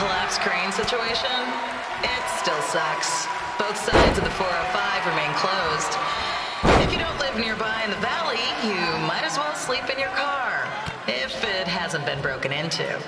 collapsed crane situation? It still sucks. Both sides of the 405 remain closed. If you don't live nearby in the valley, you might as well sleep in your car, if it hasn't been broken into.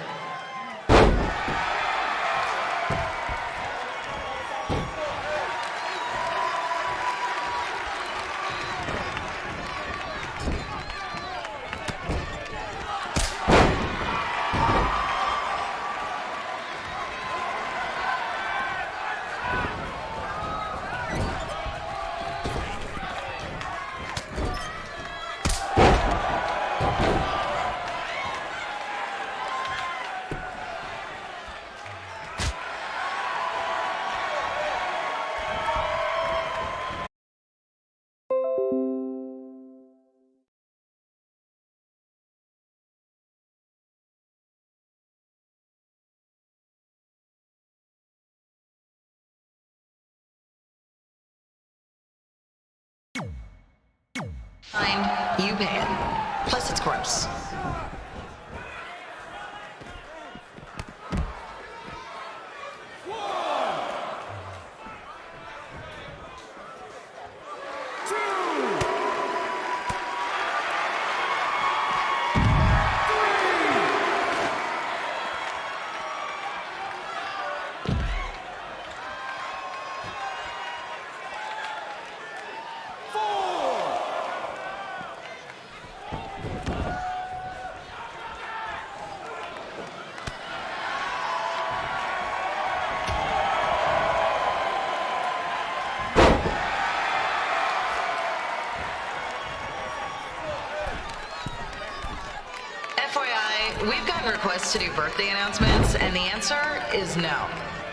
Fine, you pay it. Plus it's gross. We've gotten requests to do birthday announcements, and the answer is no.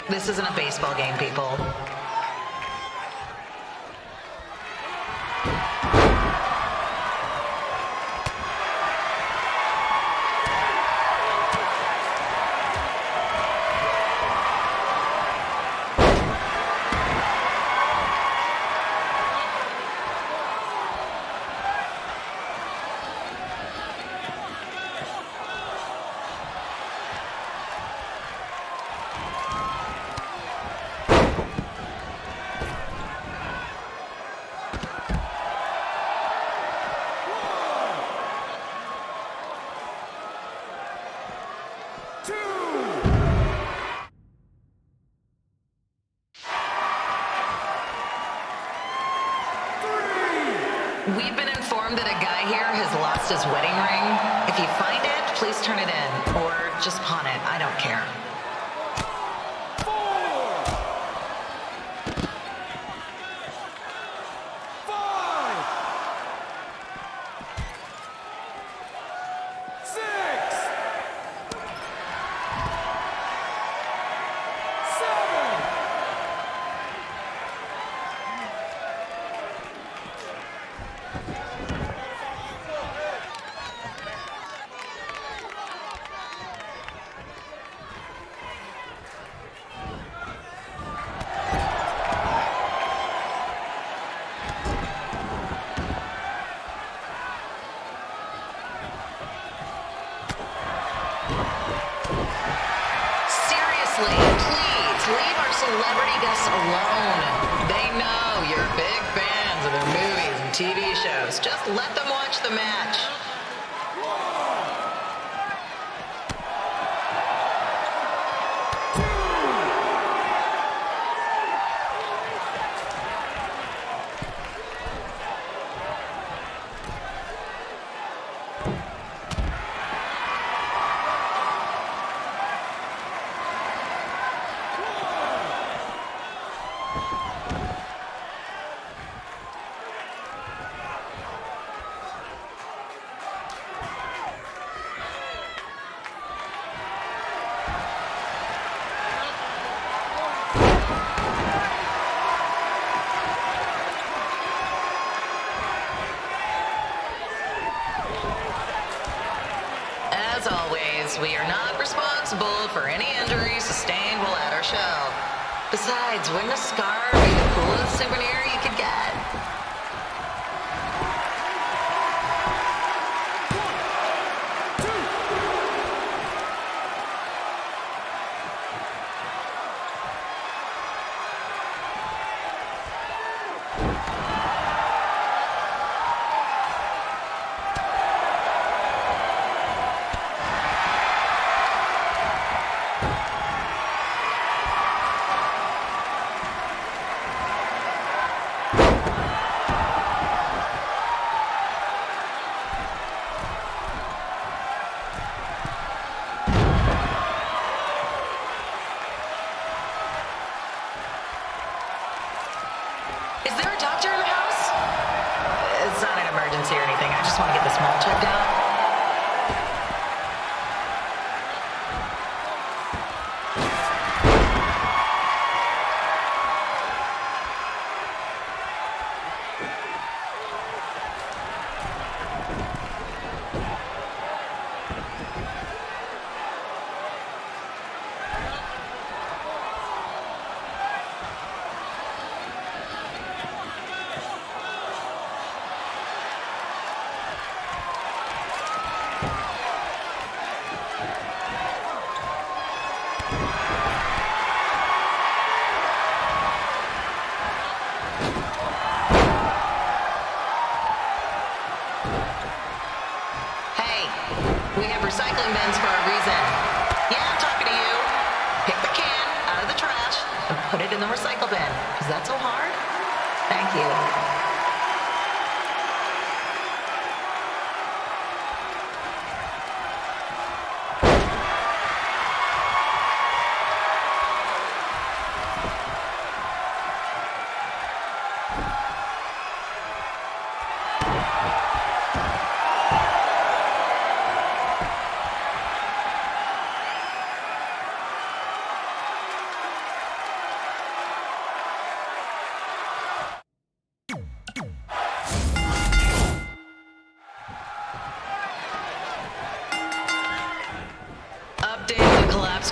This isn't a baseball game, people. We've been informed that a guy here has lost his wedding ring. If you find it, please turn it in, or just pawn it. I don't care. Please, leave our celebrity guests alone. They know you're big fans of their movies and TV shows. Just let them watch the match. As always, we are not responsible for any injuries sustained while at our show. Besides, wouldn't a scar be the coolest souvenir you could get? Is there a doctor in the house? It's not an emergency or anything. I just want to get this mole checked out. We have recycling bins for a reason. Yeah, I'm talking to you. Pick the can out of the trash and put it in the recycle bin. Is that so hard? Thank you.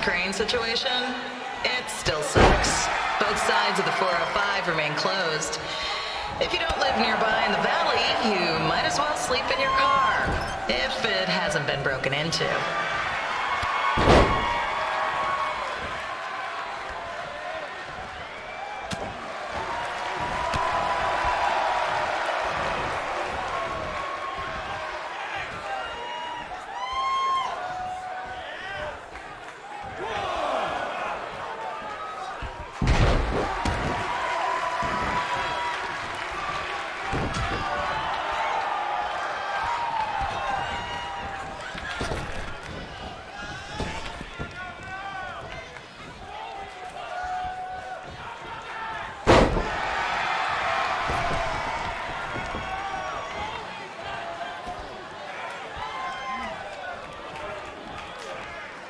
Crane situation, it still sucks. Both sides of the 405 remain closed. If you don't live nearby in the valley, you might as well sleep in your car, if it hasn't been broken into.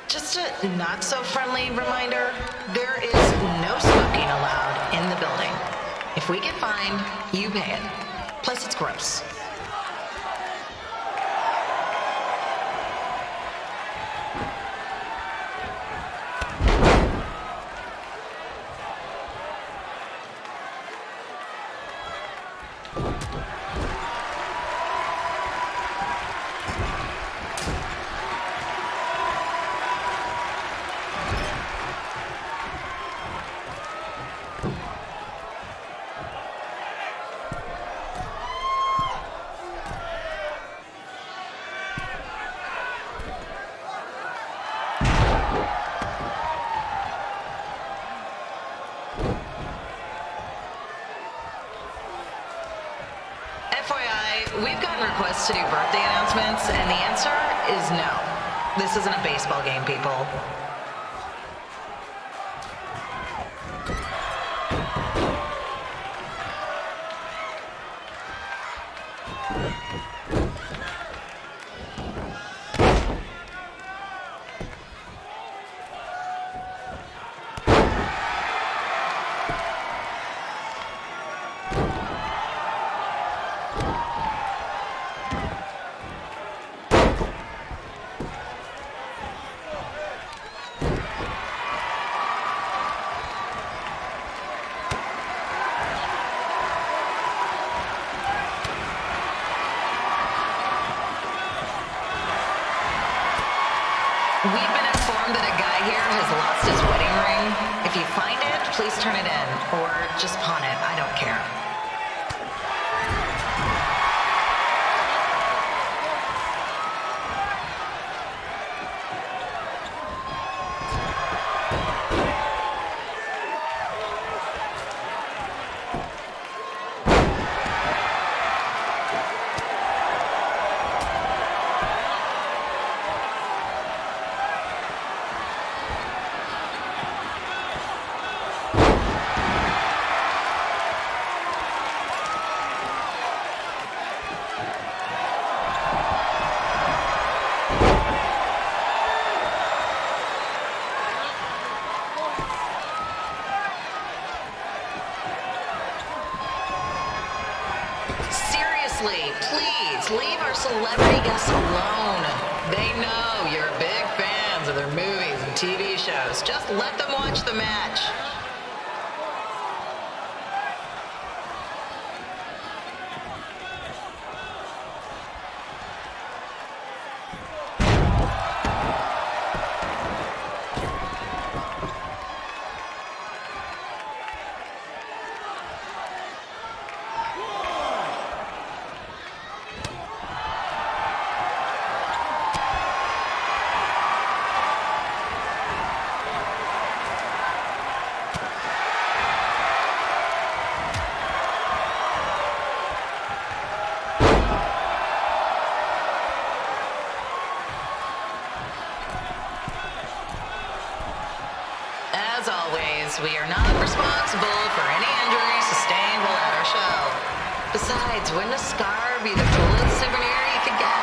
Just a not-so-friendly reminder, there is no smoking allowed in the building. If we get fined, you pay it. Plus, it's gross. FYI, we've gotten requests to do birthday announcements, and the answer is no. This isn't a baseball game, people. We've been informed that a guy here has lost his wedding ring. If you find it, please turn it in, or just pawn it. I don't care. seriously, please leave our celebrity guests alone. They know you're big fans of their movies and TV shows. Just let them watch the match. As always, we are not responsible for any injuries sustained while at our show. Besides, wouldn't a scar be the coolest souvenir you could get?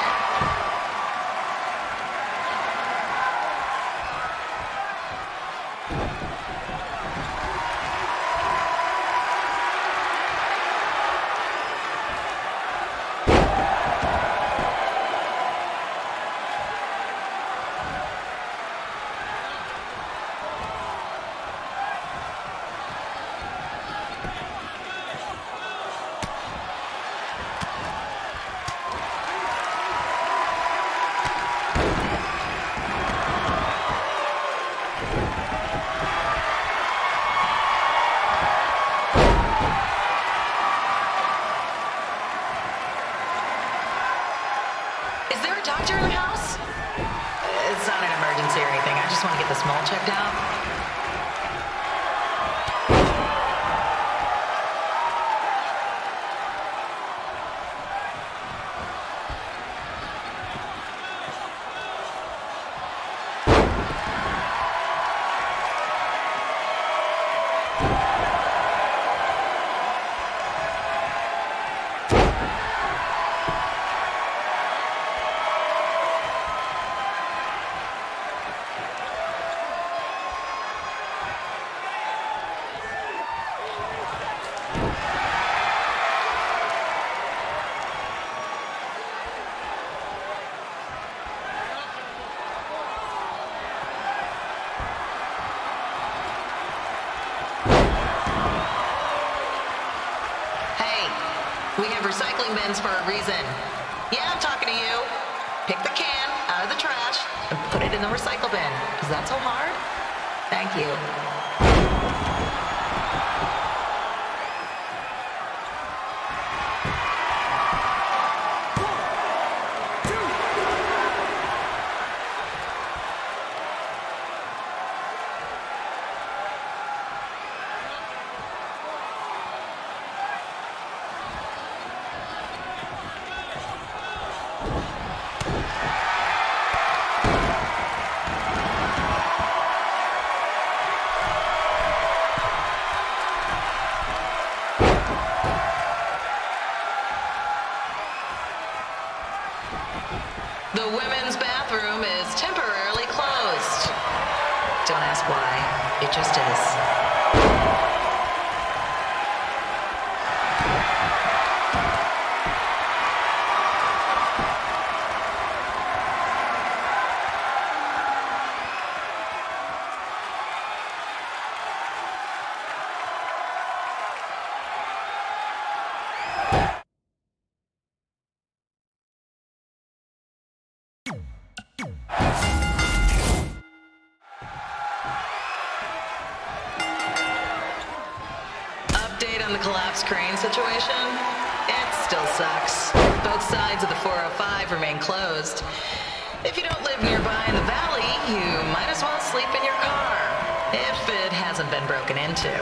Is there a doctor in the house? It's not an emergency or anything. I just want to get this mole checked out. We have recycling bins for a reason. Yeah, I'm talking to you. Pick the can out of the trash and put it in the recycle bin. Is that so hard? Thank you. The women's bathroom is temporarily closed. Don't ask why. It just is. Update on the collapsed crane situation? It still sucks. Both sides of the 405 remain closed. If you don't live nearby in the valley, you might as well sleep in your car, if it hasn't been broken into.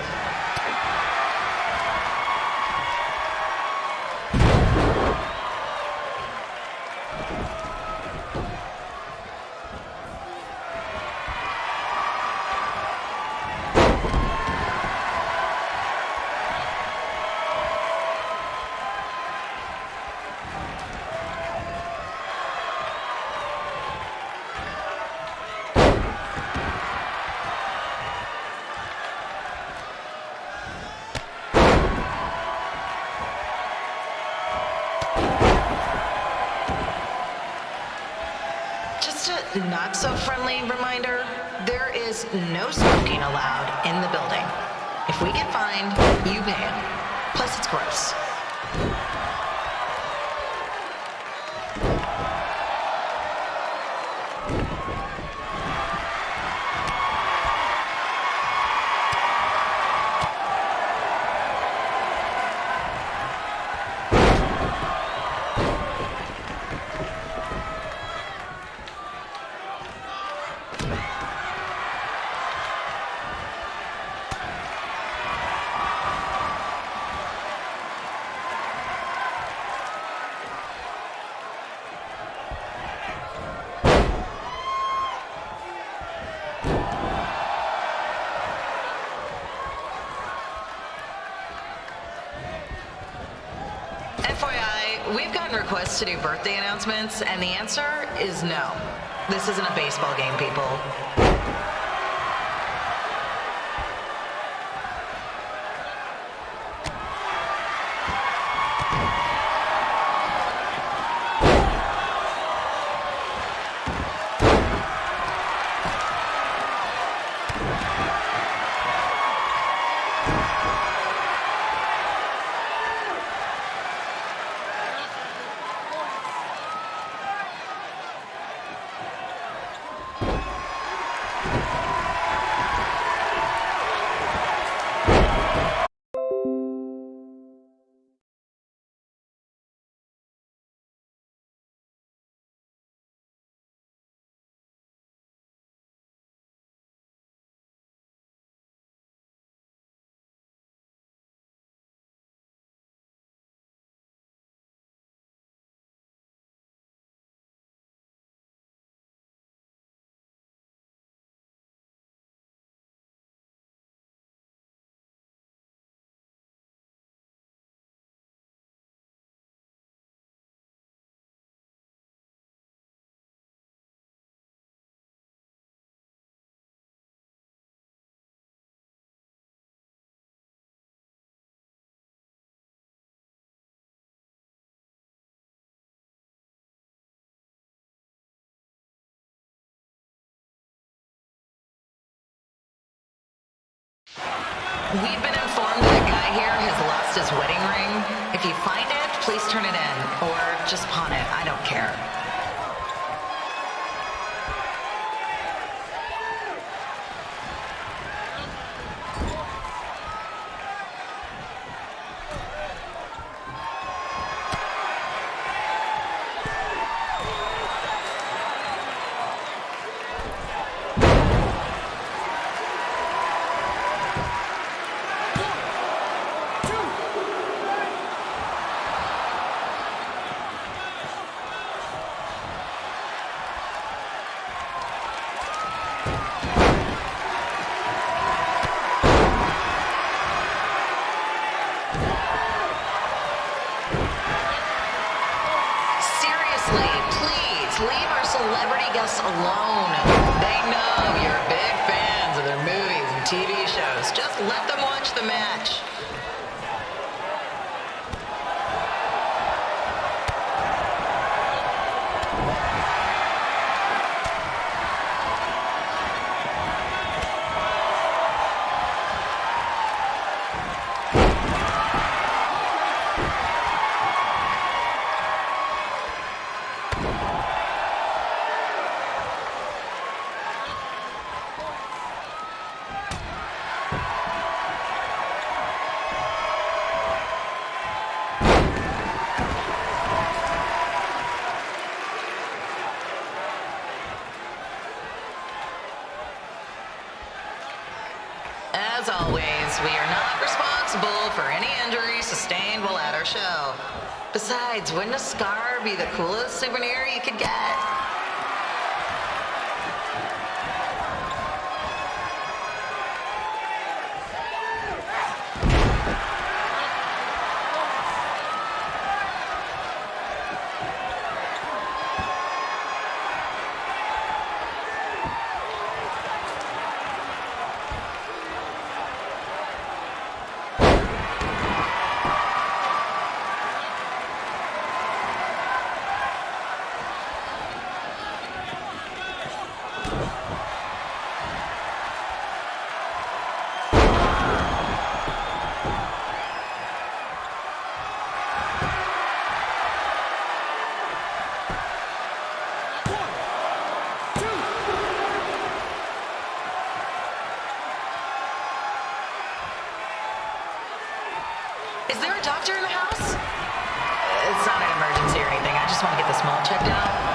not so friendly reminder, there is no smoking allowed in the building. If we get fined, you pay it. Plus, it's gross. FYI, we've gotten requests to do birthday announcements, and the answer is no. This isn't a baseball game, people. We've been informed that a guy here has lost his wedding ring. If you find it, please turn it in, or just pawn it. I don't care. Leave our celebrity guests alone. They know you're big fans of their movies and TV shows. Just let them watch the match. As always, we are not responsible for any injuries sustained while at our show. Besides, wouldn't a scar be the coolest souvenir you could get? Is there a doctor in the house? It's not an emergency or anything. I just want to get this mole checked out.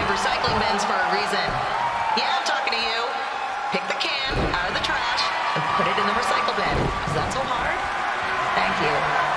Recycling bins for a reason. Yeah, I'm talking to you. Pick the can out of the trash and put it in the recycle bin. Is that so hard? Thank you.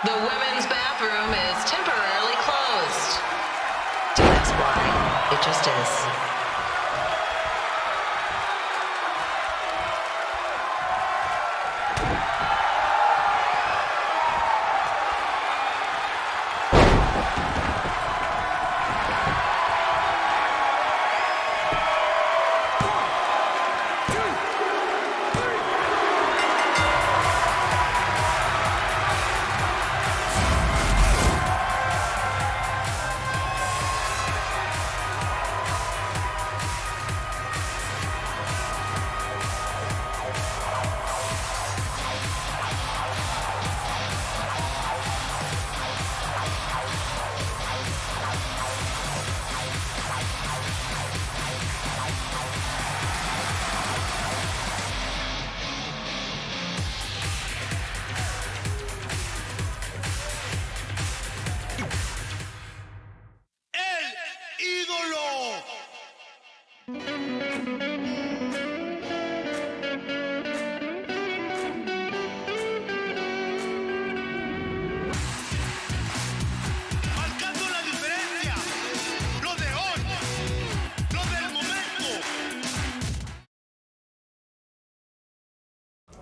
The women's bathroom is temporarily closed. Don't ask why. It just is.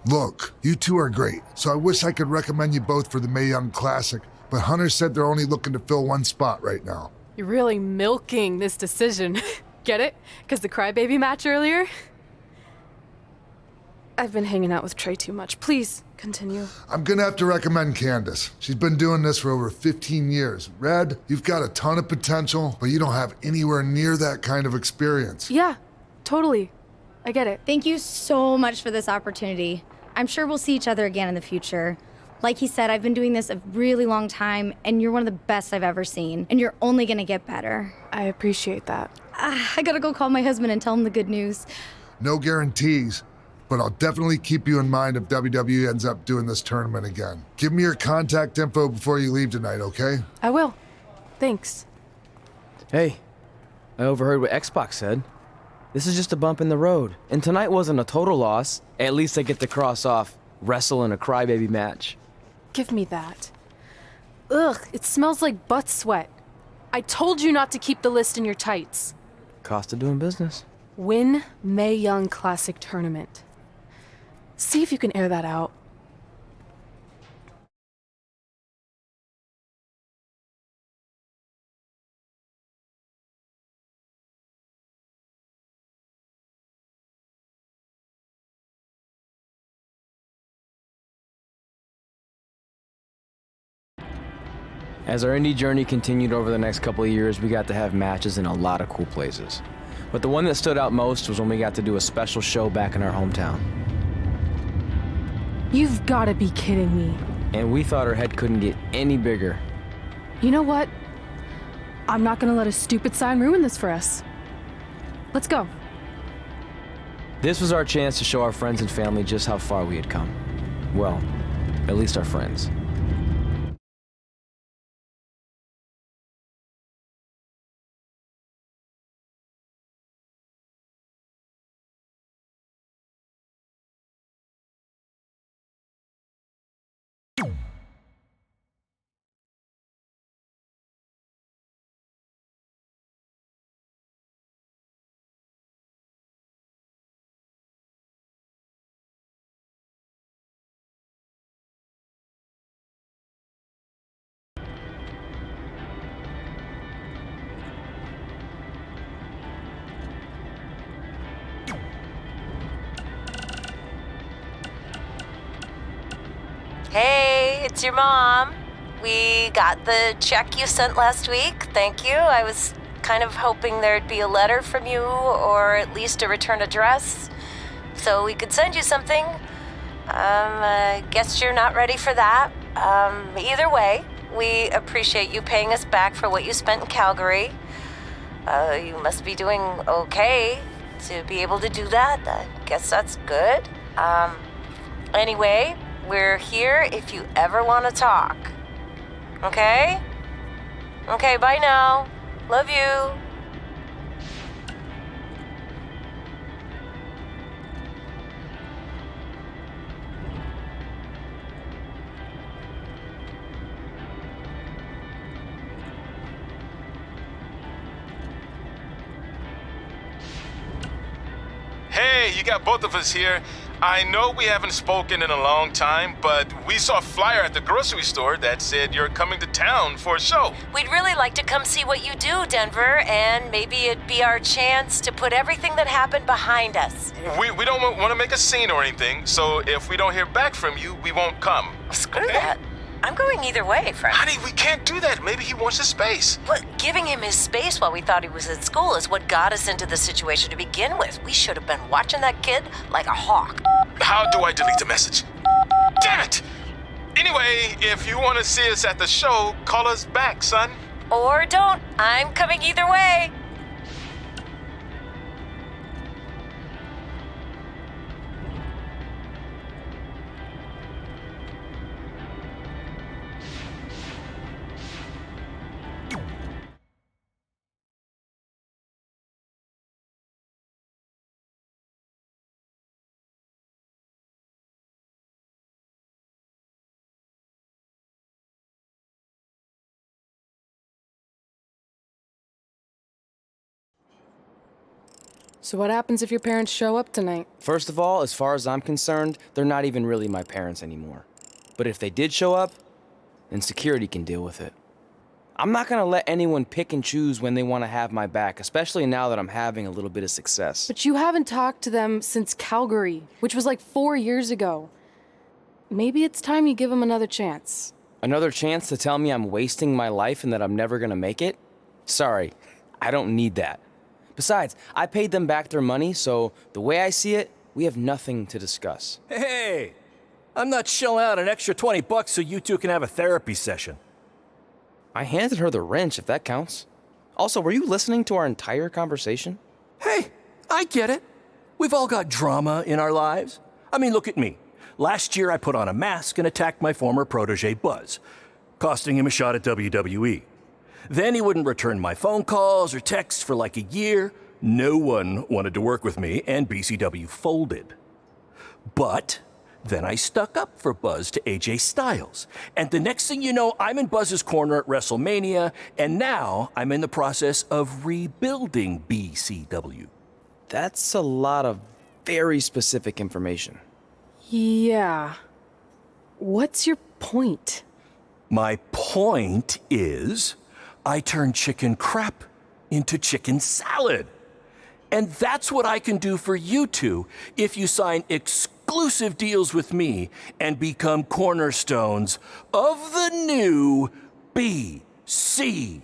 Look, you two are great, so I wish I could recommend you both for the Mae Young Classic, but Hunter said they're only looking to fill one spot right now. You're really milking this decision. Get it? Because the crybaby match earlier? I've been hanging out with Trey too much. Please, continue. I'm gonna have to recommend Candace. She's been doing this for over 15 years. Red, you've got a ton of potential, but you don't have anywhere near that kind of experience. Yeah, totally. I get it. Thank you so much for this opportunity. I'm sure we'll see each other again in the future. Like he said, I've been doing this a really long time, and you're one of the best I've ever seen, and you're only gonna get better. I appreciate that. I gotta go call my husband and tell him the good news. No guarantees, but I'll definitely keep you in mind if WWE ends up doing this tournament again. Give me your contact info before you leave tonight, okay? I will. Thanks. Hey, I overheard what Xbox said. This is just a bump in the road, and tonight wasn't a total loss. At least I get to cross off wrestle in a crybaby match. Give me that. Ugh, it smells like butt sweat. I told you not to keep the list in your tights. Cost of doing business. Win Mae Young Classic Tournament. See if you can air that out. As our indie journey continued over the next couple of years, we got to have matches in a lot of cool places. But the one that stood out most was when we got to do a special show back in our hometown. You've gotta be kidding me. And we thought our head couldn't get any bigger. You know what? I'm not gonna let a stupid sign ruin this for us. Let's go. This was our chance to show our friends and family just how far we had come. Well, at least our friends. Hey, it's your mom. We got the check you sent last week. Thank you. I was kind of hoping there'd be a letter from you or at least a return address so we could send you something. I guess you're not ready for that. Either way, we appreciate you paying us back for what you spent in Calgary. You must be doing okay to be able to do that. I guess that's good. Anyway, we're here if you ever want to talk. Okay? Okay, bye now. Love you. Hey, you got both of us here. I know we haven't spoken in a long time, but we saw a flyer at the grocery store that said you're coming to town for a show. We'd really like to come see what you do, Denver, and maybe it'd be our chance to put everything that happened behind us. We don't want to make a scene or anything, so if we don't hear back from you, we won't come. Screw Okay? that. I'm going either way, friend. Honey, we can't do that. Maybe he wants his space. But giving him his space while we thought he was at school is what got us into the situation to begin with. We should have been watching that kid like a hawk. How do I delete the message? Damn it! Anyway, if you want to see us at the show, call us back, son. Or don't. I'm coming either way. So what happens if your parents show up tonight? First of all, as far as I'm concerned, they're not even really my parents anymore. But if they did show up, then security can deal with it. I'm not gonna let anyone pick and choose when they want to have my back, especially now that I'm having a little bit of success. But you haven't talked to them since Calgary, which was like 4 years ago. Maybe it's time you give them another chance. Another chance to tell me I'm wasting my life and that I'm never gonna make it? Sorry, I don't need that. Besides, I paid them back their money, so the way I see it, we have nothing to discuss. Hey, I'm not shelling out an extra $20 so you two can have a therapy session. I handed her the wrench, if that counts. Also, were you listening to our entire conversation? Hey, I get it. We've all got drama in our lives. I mean, look at me. Last year, I put on a mask and attacked my former protege, Buzz, costing him a shot at WWE. Then he wouldn't return my phone calls or texts for like a year. No one wanted to work with me, and BCW folded. But then I stuck up for Buzz to AJ Styles. And the next thing you know, I'm in Buzz's corner at WrestleMania, and now I'm in the process of rebuilding BCW. That's a lot of very specific information. Yeah. What's your point? My point is, I turned chicken crap into chicken salad. And that's what I can do for you two if you sign exclusive deals with me and become cornerstones of the new BCW.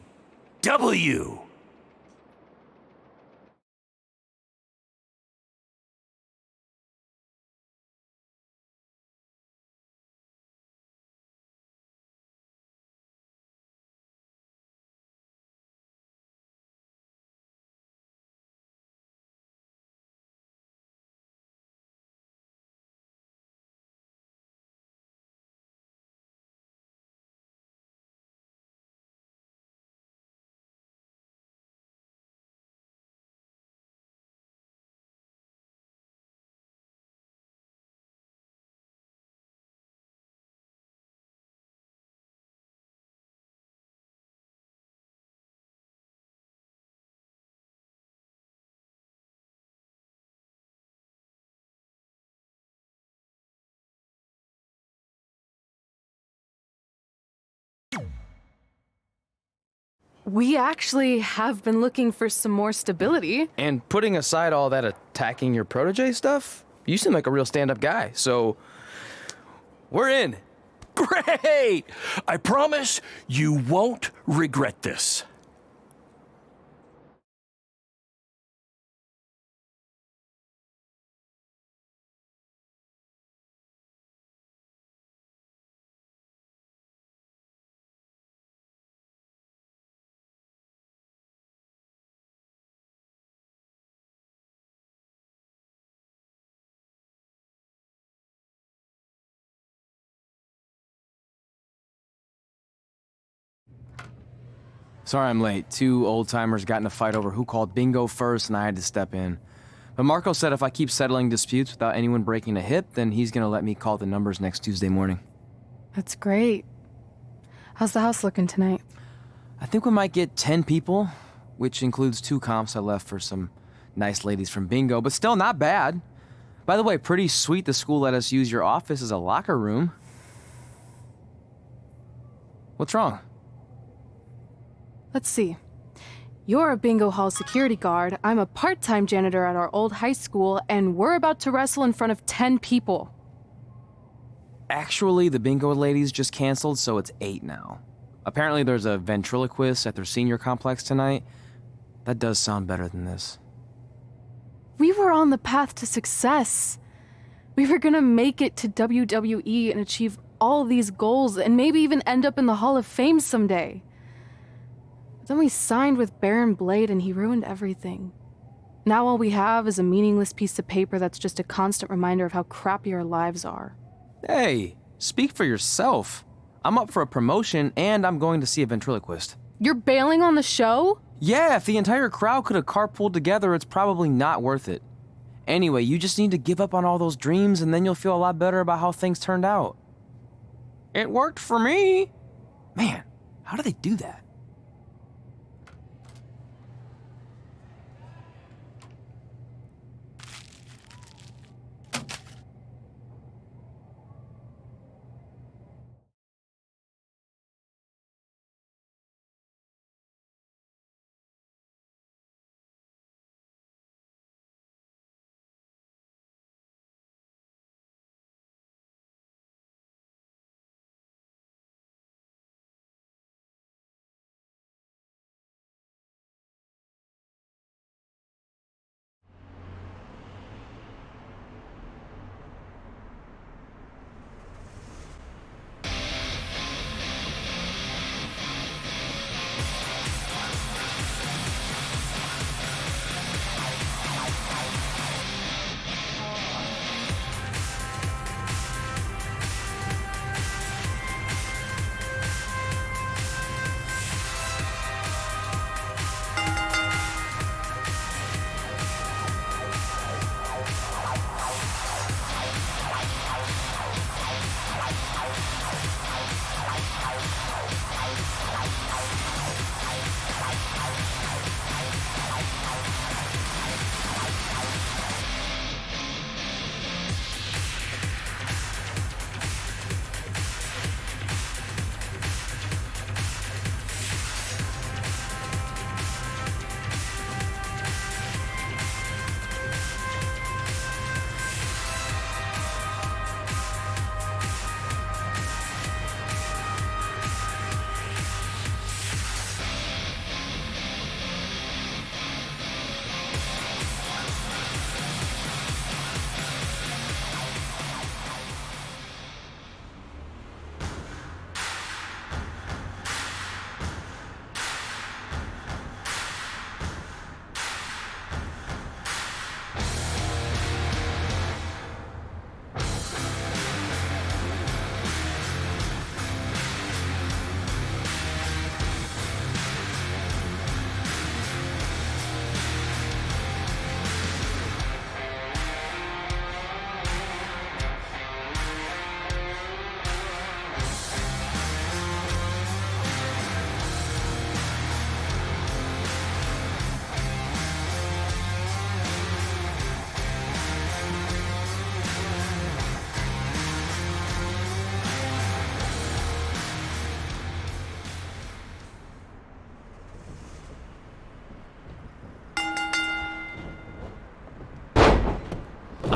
We actually have been looking for some more stability. And putting aside all that attacking your protege stuff, you seem like a real stand-up guy, so we're in. Great! I promise you won't regret this. Sorry I'm late. Two old-timers got in a fight over who called bingo first, and I had to step in. But Marco said if I keep settling disputes without anyone breaking a hip, then he's gonna let me call the numbers next Tuesday morning. That's great. How's the house looking tonight? I think we might get 10 people, which includes 2 comps I left for some nice ladies from bingo, but still not bad. By the way, pretty sweet the school let us use your office as a locker room. What's wrong? Let's see. You're a bingo hall security guard, I'm a part-time janitor at our old high school, and we're about to wrestle in front of 10 people. Actually, the bingo ladies just canceled, so it's 8 now. Apparently there's a ventriloquist at their senior complex tonight. That does sound better than this. We were on the path to success. We were gonna make it to WWE and achieve all these goals and maybe even end up in the Hall of Fame someday. But then we signed with Baron Blade and he ruined everything. Now all we have is a meaningless piece of paper that's just a constant reminder of how crappy our lives are. Hey, speak for yourself. I'm up for a promotion and I'm going to see a ventriloquist. You're bailing on the show? Yeah, if the entire crowd could have carpooled together, it's probably not worth it. Anyway, you just need to give up on all those dreams and then you'll feel a lot better about how things turned out. It worked for me. Man, how do they do that?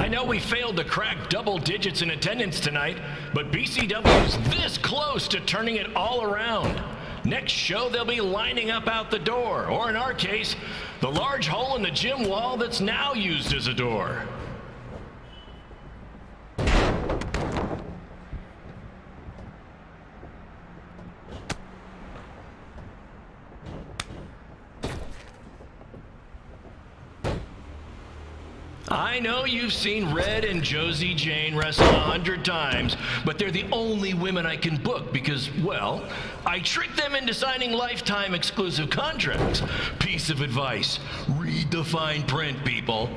I know we failed to crack double digits in attendance tonight, but BCW's this close to turning it all around. Next show, they'll be lining up out the door, or in our case, the large hole in the gym wall that's now used as a door. I know you've seen Red and Josie Jane wrestle 100 times, but they're the only women I can book because, well, I tricked them into signing lifetime exclusive contracts. Piece of advice: read the fine print, people.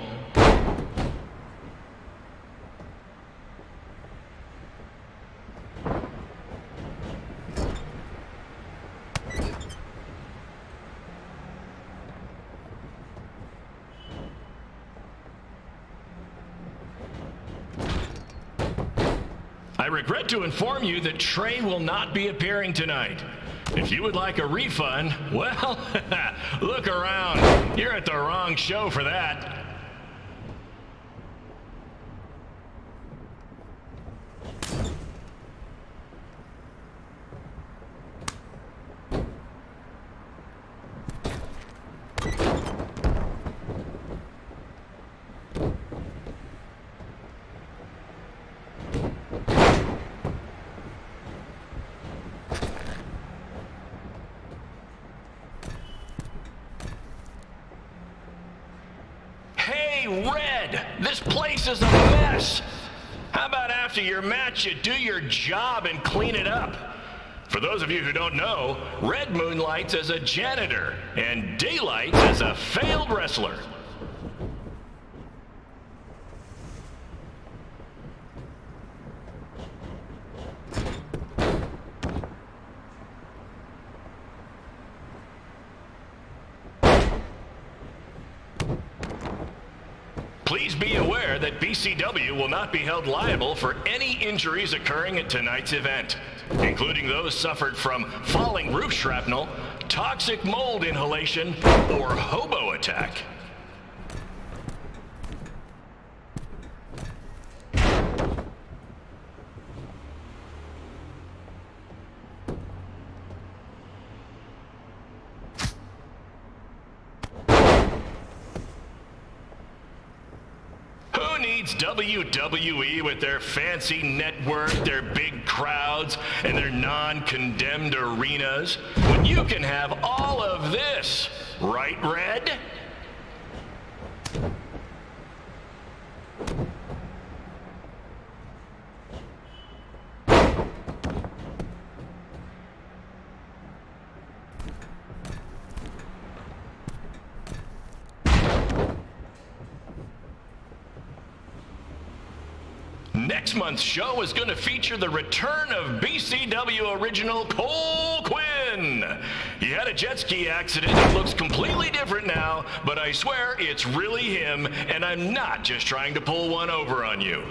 I regret to inform you that Trey will not be appearing tonight. If you would like a refund, well, look around. You're at the wrong show for that. Red, this place is a mess. How about after your match you do your job and clean it up? For those of you who don't know, Red moonlights as a janitor and Daylights as a failed wrestler. Please be aware that BCW will not be held liable for any injuries occurring at tonight's event, including those suffered from falling roof shrapnel, toxic mold inhalation, or hobo attack. Needs WWE with their fancy network, their big crowds, and their non-condemned arenas, when you can have all of this, right, Red? Next month's show is going to feature the return of BCW original Cole Quinn. He had a jet ski accident that looks completely different now, but I swear it's really him, and I'm not just trying to pull one over on you.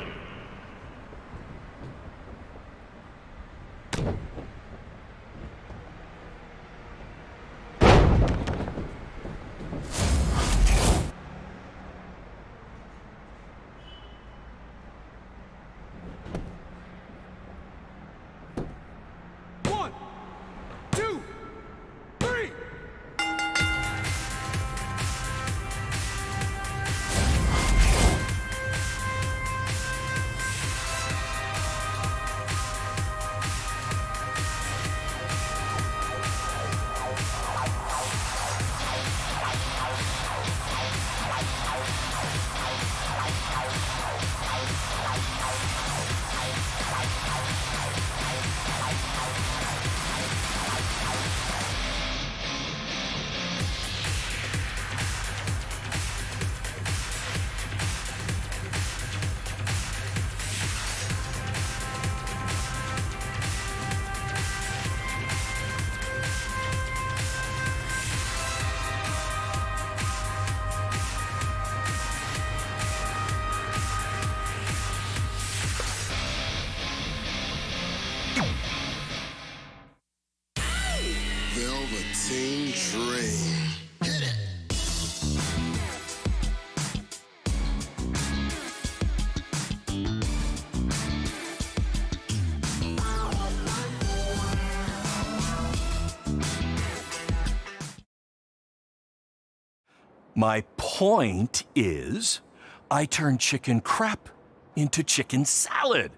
My point is, I turn chicken crap into chicken salad.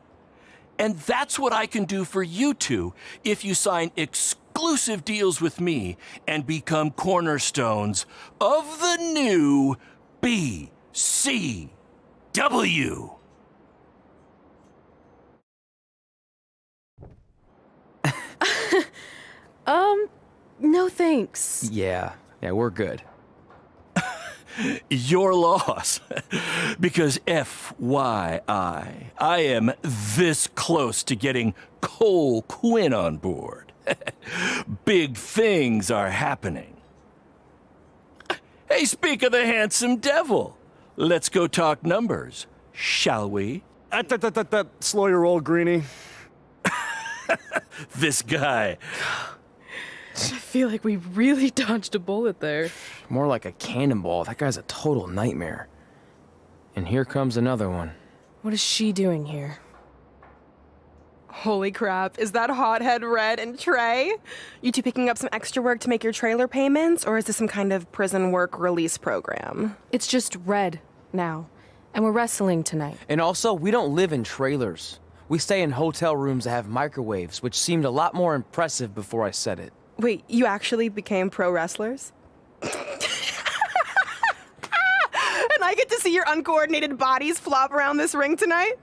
And that's what I can do for you two if you sign exclusive deals with me and become cornerstones of the new BCW. No thanks. Yeah, we're good. Your loss. Because FYI, I am this close to getting Cole Quinn on board. Big things are happening. Hey, speak of the handsome devil. Let's go talk numbers, shall we? Slow your roll, Greenie. This guy. I feel like we really dodged a bullet there. More like a cannonball. That guy's a total nightmare. And here comes another one. What is she doing here? Holy crap, is that hothead Red and Trey? You two picking up some extra work to make your trailer payments, or is this some kind of prison work release program? It's just Red now, and we're wrestling tonight. And also, we don't live in trailers. We stay in hotel rooms that have microwaves, which seemed a lot more impressive before I said it. Wait, you actually became pro wrestlers? And I get to see your uncoordinated bodies flop around this ring tonight?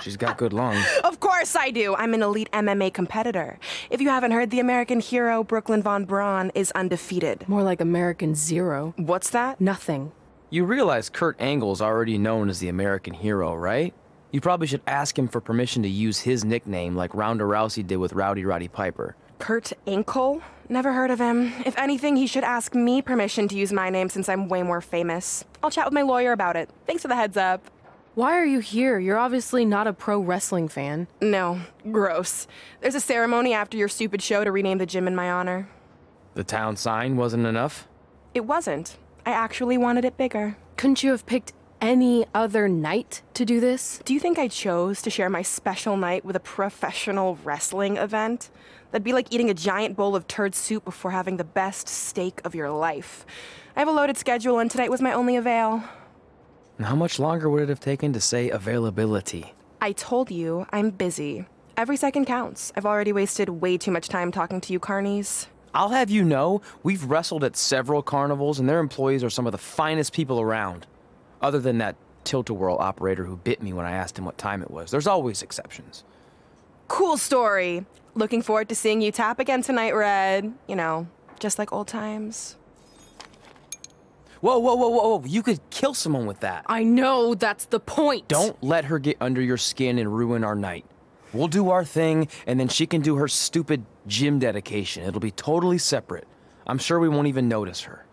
She's got good lungs. Of course I do. I'm an elite MMA competitor. If you haven't heard, the American hero Brooklyn Von Braun is undefeated. More like American Zero. What's that? Nothing. You realize Kurt Angle's already known as the American hero, right? You probably should ask him for permission to use his nickname like Ronda Rousey did with Rowdy Roddy Piper. Kurt Angle? Never heard of him. If anything, he should ask me permission to use my name since I'm way more famous. I'll chat with my lawyer about it. Thanks for the heads up. Why are you here? You're obviously not a pro wrestling fan. No, gross. There's a ceremony after your stupid show to rename the gym in my honor. The town sign wasn't enough? It wasn't. I actually wanted it bigger. Couldn't you have picked any other night to do this? Do you think I chose to share my special night with a professional wrestling event? That'd be like eating a giant bowl of turd soup before having the best steak of your life. I have a loaded schedule, and tonight was my only avail. And how much longer would it have taken to say availability? I told you, I'm busy. Every second counts. I've already wasted way too much time talking to you carnies. I'll have you know, we've wrestled at several carnivals, and their employees are some of the finest people around. Other than that tilt-a-whirl operator who bit me when I asked him what time it was. There's always exceptions. Cool story. Looking forward to seeing you tap again tonight, Red. You know, just like old times. Whoa. You could kill someone with that. I know, that's the point. Don't let her get under your skin and ruin our night. We'll do our thing, and then she can do her stupid gym dedication. It'll be totally separate. I'm sure we won't even notice her.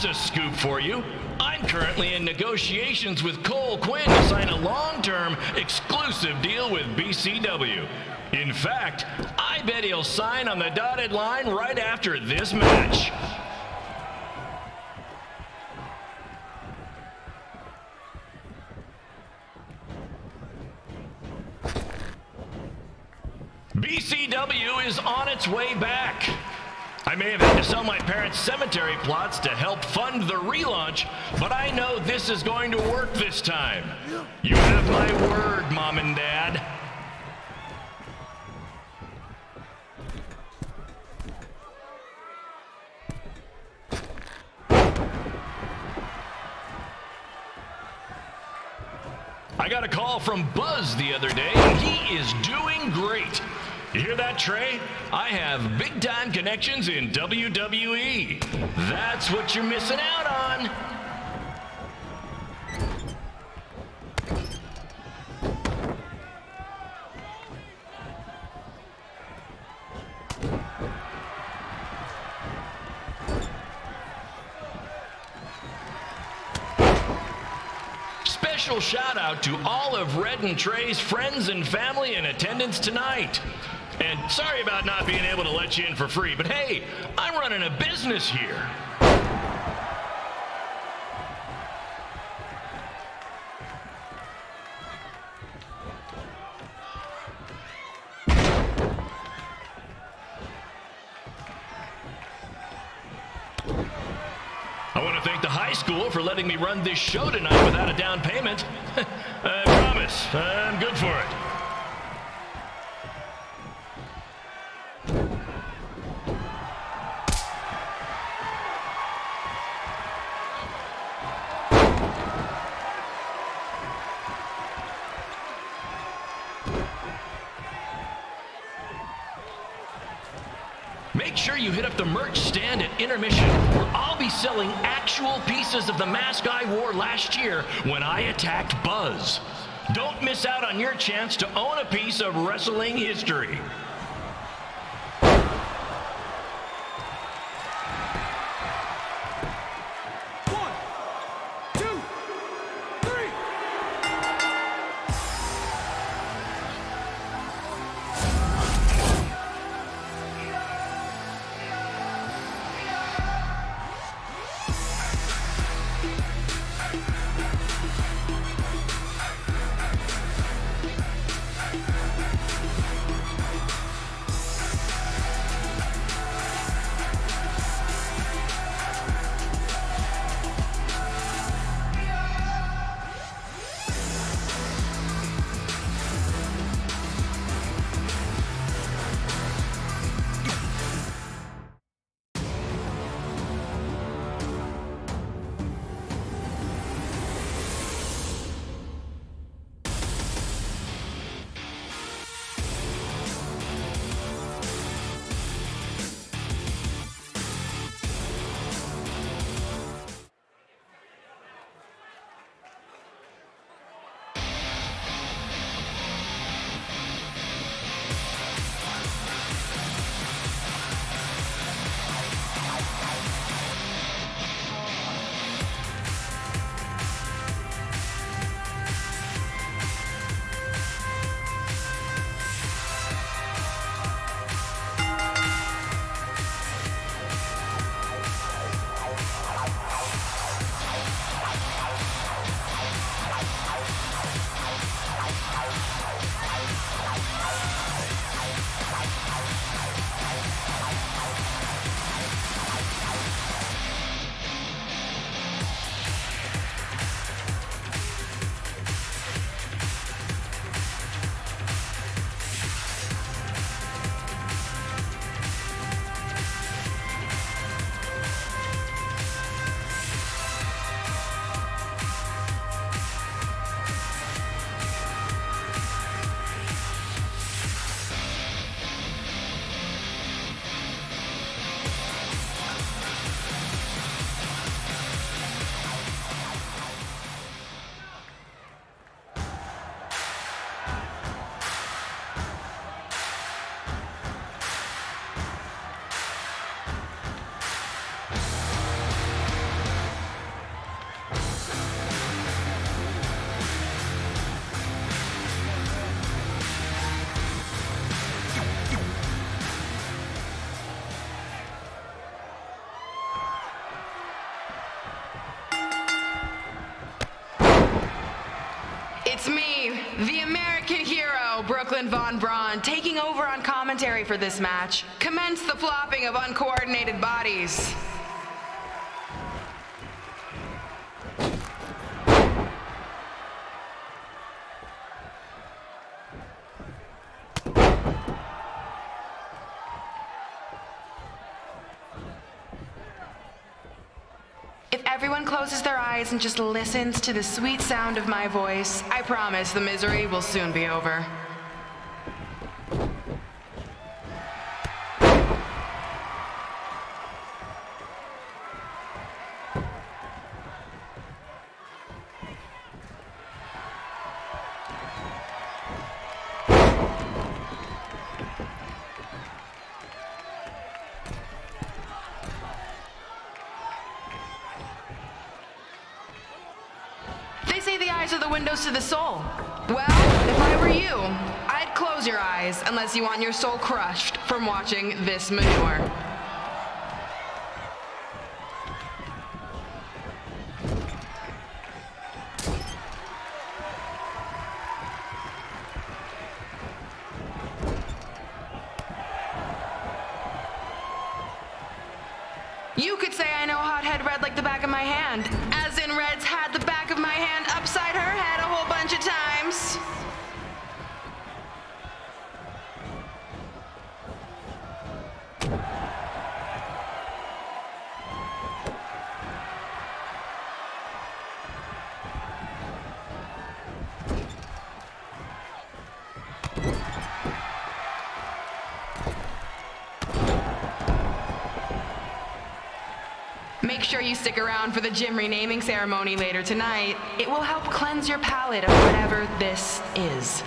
Here's a scoop for you. I'm currently in negotiations with Cole Quinn to sign a long-term, exclusive deal with BCW. In fact, I bet he'll sign on the dotted line right after this match. BCW is on its way back. I may have had to sell my parents' cemetery plots to help fund the relaunch, but I know this is going to work this time. You have my word, Mom and Dad. I got a call from Buzz the other day, and he is doing great. You hear that, Trey? I have big-time connections in WWE. That's what you're missing out on. Special shout out to all of Red and Trey's friends and family in attendance tonight. And sorry about not being able to let you in for free, but hey, I'm running a business here. I want to thank the high school for letting me run this show tonight without a down payment. I promise, I'm good for it. Make sure you hit up the merch stand at intermission, where I'll be selling actual pieces of the mask I wore last year when I attacked Buzz. Don't miss out on your chance to own a piece of wrestling history. It's me, the American hero, Brooklyn Von Braun, taking over on commentary for this match. Commence the flopping of uncoordinated bodies. If everyone closes their eyes and just listens to the sweet sound of my voice, I promise the misery will soon be over. They say the eyes are the windows to the soul. Well, if I were you, I'd close your eyes unless you want your soul crushed from watching this manure. You could say I know Hothead Red like the back of my hand, as in Red's had the back of my hand upside her head a whole bunch of times. Make sure you stick around for the gym renaming ceremony later tonight. It will help cleanse your palate of whatever this is.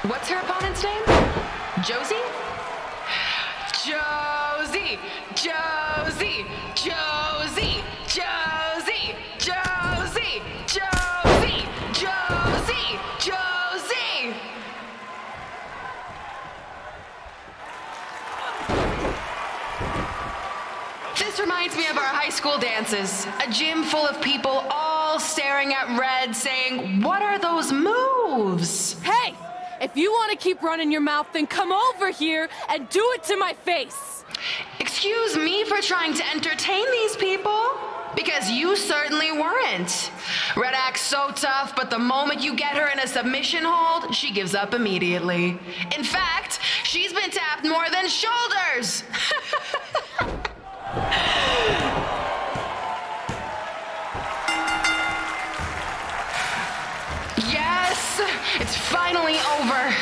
What's her opponent's name? Josie? Josie! Josie! Josie! Josie! Josie! Josie! Josie! Josie! This reminds me of our high school dances. A gym full of people all staring at Red saying, "What are those moves?" Hey! If you want to keep running your mouth, then come over here and do it to my face. Excuse me for trying to entertain these people? Because you certainly weren't. Red acts so tough, but the moment you get her in a submission hold, she gives up immediately. In fact, she's been tapped more than shoulders. Yes, it's finally over.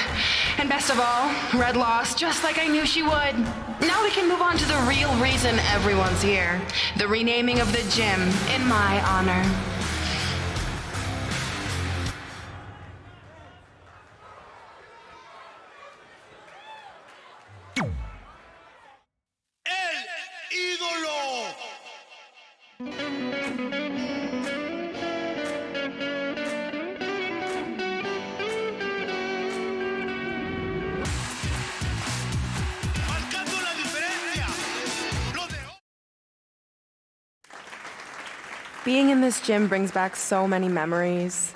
And best of all, Red lost just like I knew she would. Now we can move on to the real reason everyone's here. The renaming of the gym in my honor. Being in this gym brings back so many memories.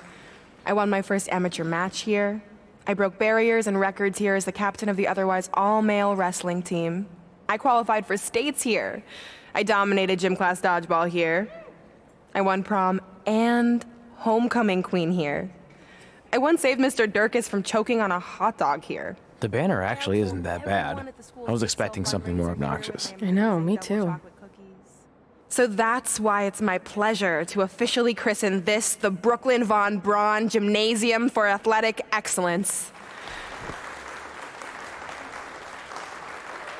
I won my first amateur match here. I broke barriers and records here as the captain of the otherwise all-male wrestling team. I qualified for states here. I dominated gym class dodgeball here. I won prom and homecoming queen here. I once saved Mr. Durkis from choking on a hot dog here. The banner actually isn't that bad. I was expecting something more obnoxious. I know, me too. So that's why it's my pleasure to officially christen this the Brooklyn Von Braun Gymnasium for Athletic Excellence.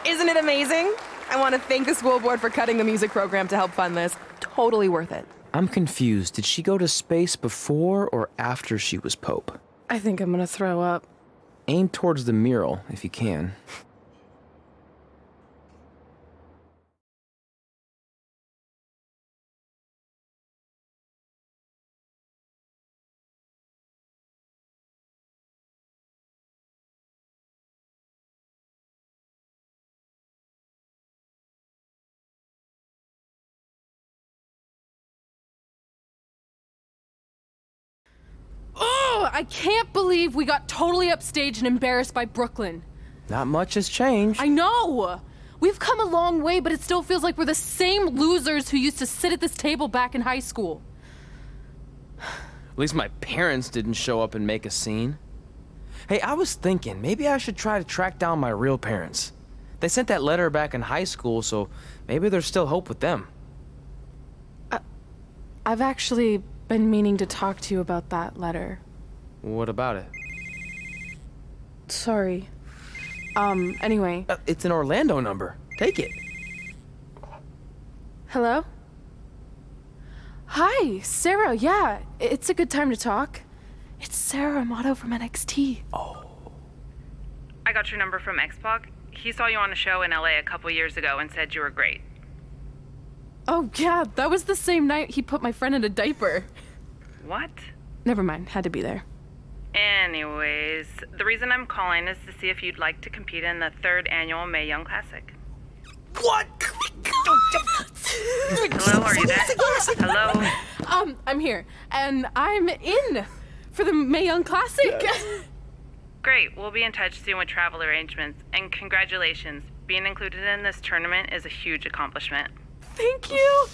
Isn't it amazing? I want to thank the school board for cutting the music program to help fund this. Totally worth it. I'm confused. Did she go to space before or after she was Pope? I think I'm gonna throw up. Aim towards the mural if you can. I can't believe we got totally upstaged and embarrassed by Brooklyn. Not much has changed. I know! We've come a long way, but it still feels like we're the same losers who used to sit at this table back in high school. At least my parents didn't show up and make a scene. Hey, I was thinking, maybe I should try to track down my real parents. They sent that letter back in high school, so maybe there's still hope with them. I've actually been meaning to talk to you about that letter. What about it? Sorry. Anyway. It's an Orlando number. Take it. Hello? Hi, Sarah. Yeah, it's a good time to talk. It's Sarah Amato from NXT. Oh. I got your number from X-Pac. He saw you on a show in LA a couple years ago and said you were great. Oh, yeah, that was the same night he put my friend in a diaper. What? Never mind, had to be there. Anyways, the reason I'm calling is to see if you'd like to compete in the 3rd annual Mae Young Classic. What? Hello, are you there? Hello? I'm here, and I'm in for the Mae Young Classic. Great, we'll be in touch soon with travel arrangements, and congratulations. Being included in this tournament is a huge accomplishment. Thank you.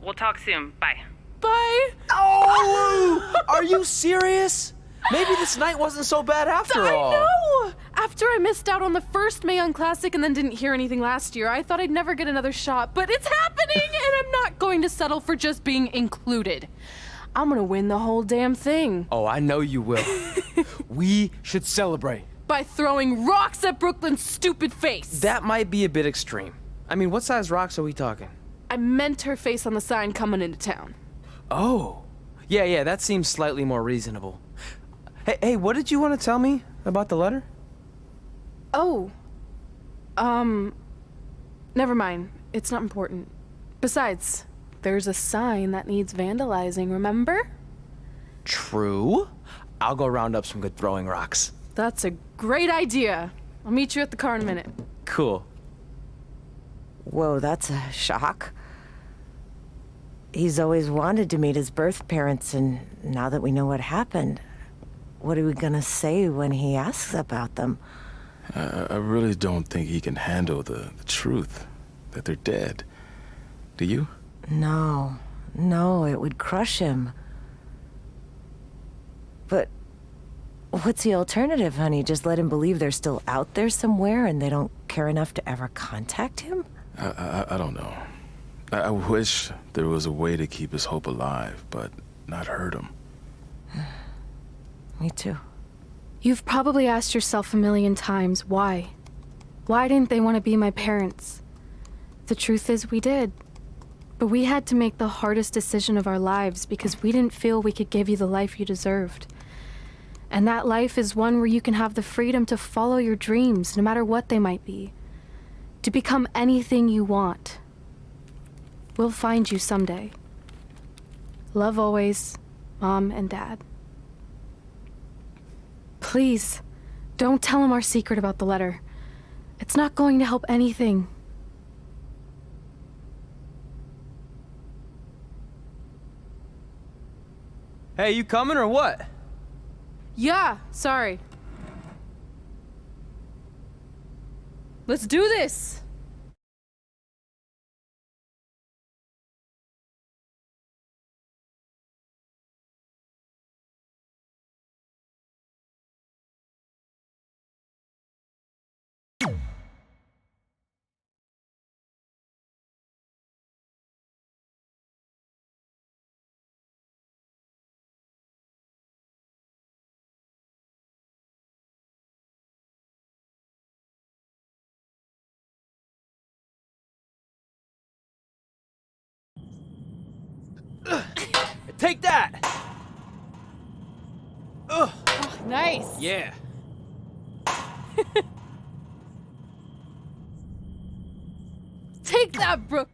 We'll talk soon. Bye. Bye. Oh! Are you serious? Maybe this night wasn't so bad after all. I know! After I missed out on the first Mae Young Classic and then didn't hear anything last year, I thought I'd never get another shot, but it's happening, and I'm not going to settle for just being included. I'm gonna win the whole damn thing. Oh, I know you will. We should celebrate. By throwing rocks at Brooklyn's stupid face. That might be a bit extreme. I mean, what size rocks are we talking? I meant her face on the sign coming into town. Oh. Yeah, that seems slightly more reasonable. Hey, what did you want to tell me about the letter? Oh. Never mind. It's not important. Besides, there's a sign that needs vandalizing, remember? True. I'll go round up some good throwing rocks. That's a great idea. I'll meet you at the car in a minute. Cool. Whoa, that's a shock. He's always wanted to meet his birth parents, and now that we know what happened, what are we gonna say when he asks about them? I really don't think he can handle the truth, that they're dead. Do you? No, it would crush him. But what's the alternative, honey? Just let him believe they're still out there somewhere and they don't care enough to ever contact him? I don't know. I wish there was a way to keep his hope alive, but not hurt him. Me too. You've probably asked yourself a million times, why? Why didn't they want to be my parents? The truth is, we did. But we had to make the hardest decision of our lives because we didn't feel we could give you the life you deserved. And that life is one where you can have the freedom to follow your dreams, no matter what they might be. To become anything you want. We'll find you someday. Love always, Mom and Dad. Please, don't tell him our secret about the letter. It's not going to help anything. Hey, you coming or what? Yeah, sorry. Let's do this! Take that! Ugh. Oh, nice! Yeah. Take that, Brooke!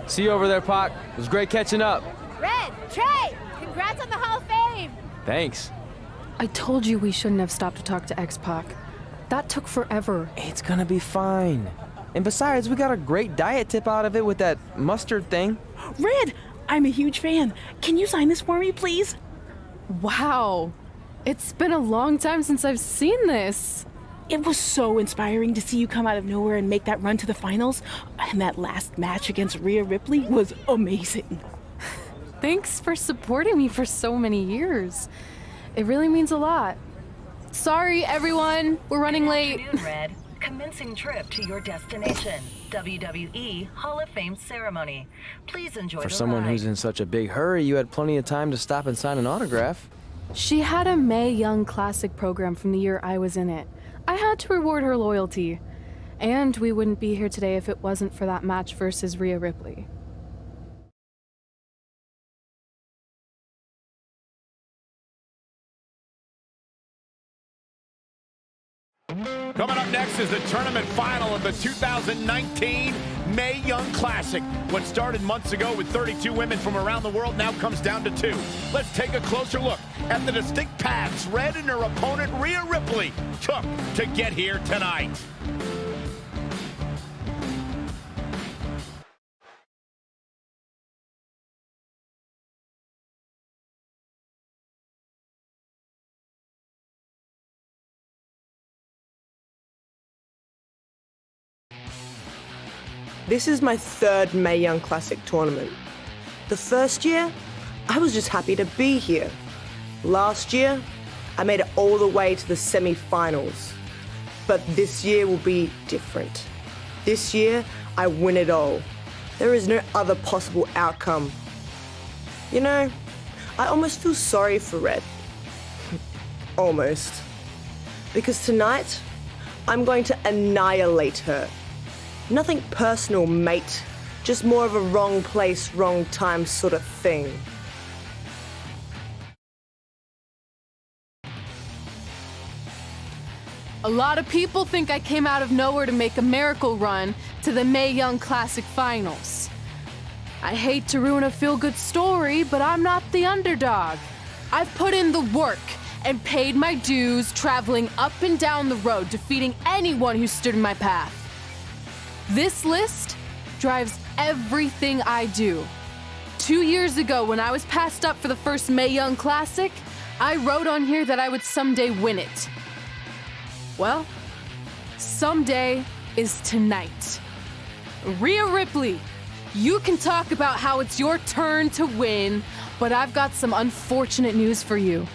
See you over there, Pac. It was great catching up. Red, Trey, congrats on the Hall of Fame. Thanks. I told you we shouldn't have stopped to talk to X-Pac. That took forever. It's gonna be fine. And besides, we got a great diet tip out of it with that mustard thing. Red, I'm a huge fan. Can you sign this for me, please? Wow. It's been a long time since I've seen this. It was so inspiring to see you come out of nowhere and make that run to the finals. And that last match against Rhea Ripley was amazing. Thanks for supporting me for so many years. It really means a lot. Sorry, everyone. We're running late. Good afternoon, Red. Commencing trip to your destination, WWE Hall of Fame ceremony. Please enjoy For the someone ride. who's in such a big hurry, you had plenty of time to stop and sign an autograph. She had a Mae Young Classic program from the year I was in it. I had to reward her loyalty. And we wouldn't be here today if it wasn't for that match versus Rhea Ripley. Coming up next is the tournament final of the 2019 Mae Young Classic. What started months ago with 32 women from around the world now comes down to 2. Let's take a closer look at the distinct paths Red and her opponent Rhea Ripley took to get here tonight. This is my 3rd Mae Young Classic tournament. The first year, I was just happy to be here. Last year, I made it all the way to the semi-finals. But this year will be different. This year, I win it all. There is no other possible outcome. You know, I almost feel sorry for Red. Almost. Because tonight, I'm going to annihilate her. Nothing personal, mate. Just more of a wrong place, wrong time sort of thing. A lot of people think I came out of nowhere to make a miracle run to the Mae Young Classic finals. I hate to ruin a feel-good story, but I'm not the underdog. I've put in the work and paid my dues traveling up and down the road, defeating anyone who stood in my path. This list drives everything I do. 2 years ago, when I was passed up for the first Mae Young Classic, I wrote on here that I would someday win it. Well, someday is tonight. Rhea Ripley, you can talk about how it's your turn to win, but I've got some unfortunate news for you.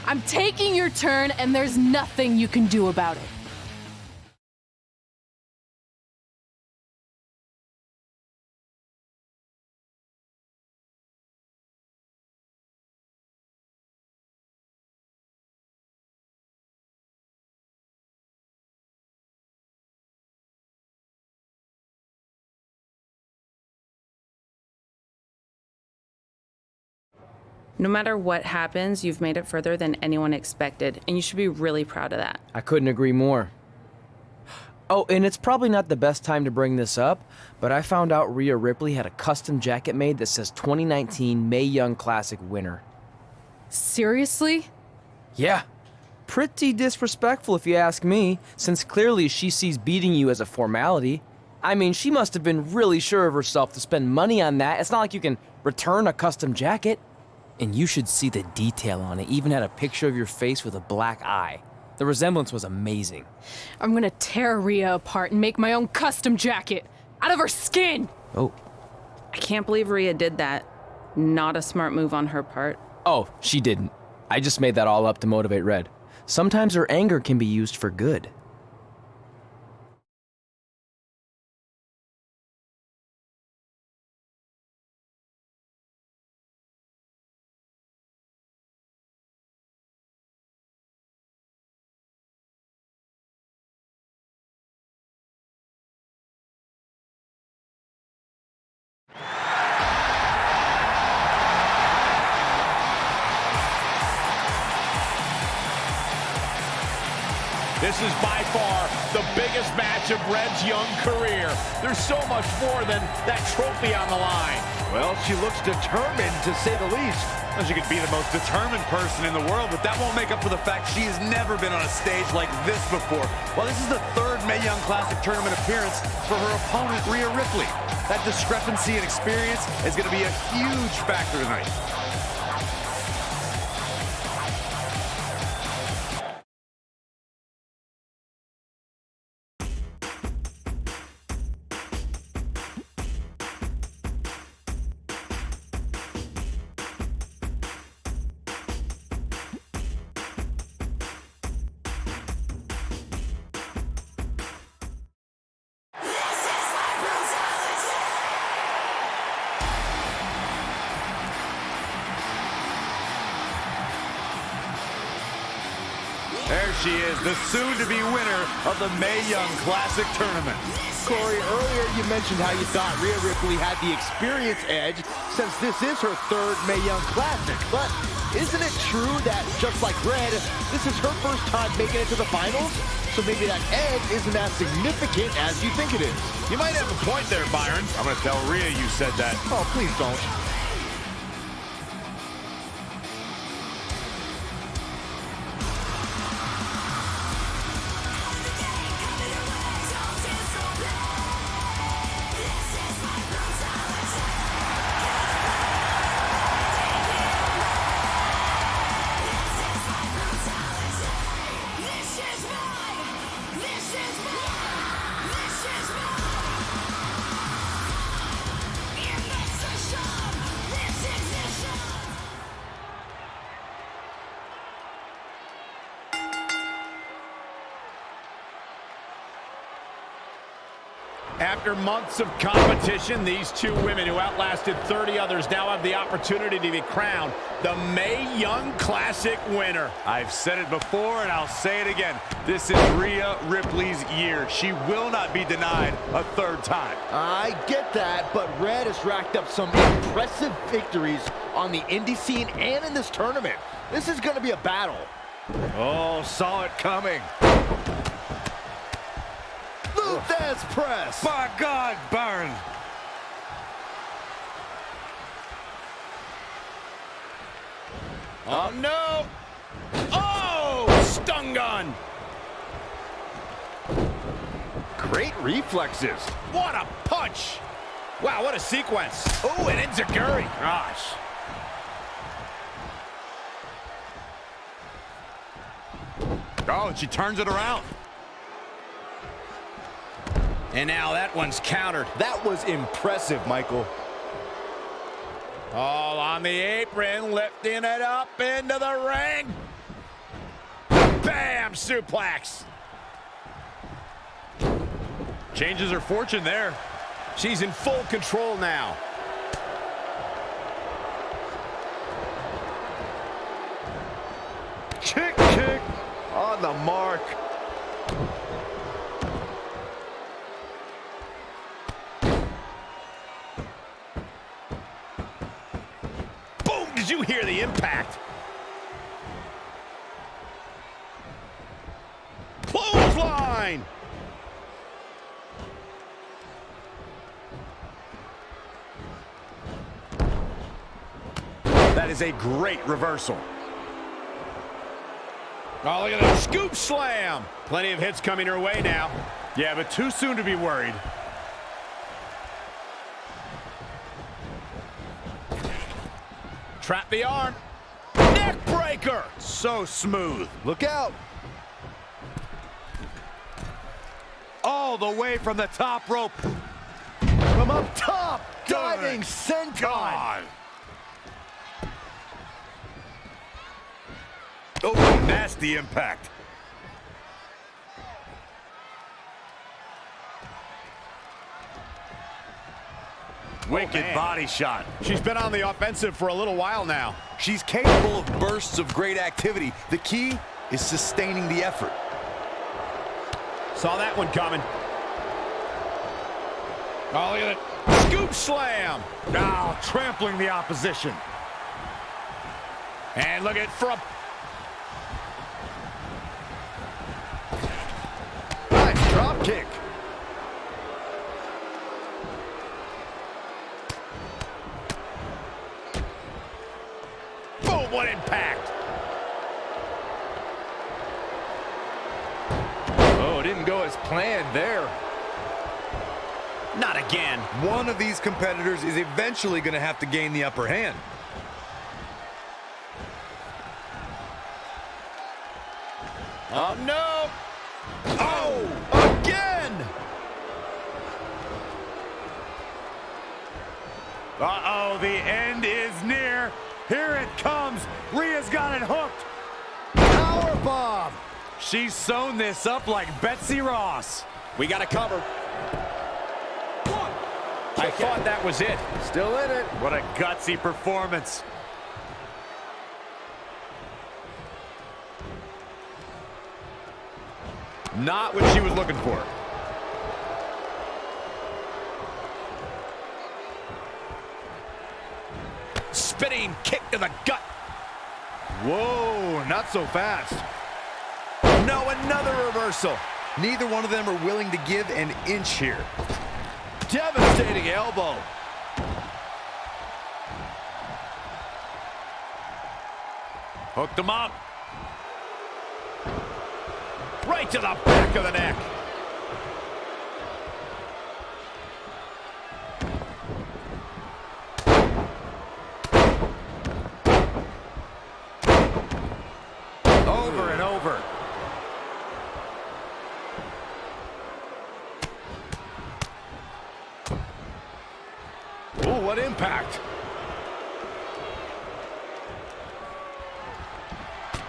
I'm taking your turn, and there's nothing you can do about it. No matter what happens, you've made it further than anyone expected, and you should be really proud of that. I couldn't agree more. Oh, and it's probably not the best time to bring this up, but I found out Rhea Ripley had a custom jacket made that says 2019 Mae Young Classic winner. Seriously? Yeah. Pretty disrespectful if you ask me, since clearly she sees beating you as a formality. I mean, she must have been really sure of herself to spend money on that. It's not like you can return a custom jacket. And you should see the detail on it. Even had a picture of your face with a black eye. The resemblance was amazing. I'm gonna tear Rhea apart and make my own custom jacket out of her skin. Oh. I can't believe Rhea did that. Not a smart move on her part. Oh, she didn't. I just made that all up to motivate Red. Sometimes her anger can be used for good. This This is by far the biggest match of Red's young career. There's so much more than that trophy on the line. Well, she looks determined, to say the least. Well, she could be the most determined person in the world, but that won't make up for the fact she has never been on a stage like this before. Well, this is the third Mae Young Classic tournament appearance for her opponent, Rhea Ripley. That discrepancy in experience is going to be a huge factor tonight. There she is, the soon-to-be winner of the Mae Young Classic Tournament. Corey, earlier you mentioned how you thought Rhea Ripley had the experience edge since this is her third Mae Young Classic. But isn't it true that, just like Red, this is her first time making it to the finals? So maybe that edge isn't as significant as you think it is. You might have a point there, Byron. I'm going to tell Rhea you said that. Oh, please don't. After months of competition, these two women who outlasted 30 others now have the opportunity to be crowned the Mae Young Classic winner. I've said it before and I'll say it again. This is Rhea Ripley's year. She will not be denied a third time. I get that, but Red has racked up some impressive victories on the indie scene and in this tournament. This is going to be a battle. Oh, saw it coming. Luthez press. By God, Byron. Oh, no. Oh, stun gun. Great reflexes. What a punch. Wow, what a sequence. Oh, and enziguri. Gosh. Oh, and she turns it around. And now that one's countered. That was impressive, Michael. All on the apron, lifting it up into the ring. Bam, suplex. Changes her fortune there. She's in full control now. Kick on the mark. Boom! Did you hear the impact? Clothesline! That is a great reversal. Oh, look at that scoop slam. Plenty of hits coming her way now. Yeah, but too soon to be worried. Trap the arm. Neck breaker. So smooth. Look out. All the way from the top rope. From up top. Diving senton. God. Oh, nasty impact. Wicked body shot. She's been on the offensive for a little while now. She's capable of bursts of great activity. The key is sustaining the effort. Saw that one coming. Oh, look at it. Scoop slam. Now trampling the opposition. And look at from. what impact! Oh, didn't go as planned there. Not again. One of these competitors is eventually going to have to gain the upper hand. Oh, no! Oh, again! Uh-oh, the end is near. Here it comes. Rhea's got it hooked. Powerbomb! She's sewn this up like Betsy Ross. We got to cover. I thought that was it. Still in it. What a gutsy performance. Not what she was looking for. Spinning kick to the gut. Whoa, not so fast. No, another reversal. Neither one of them are willing to give an inch here. Devastating elbow. Hooked him up. Right to the back of the neck. Over and over. Ooh, what impact.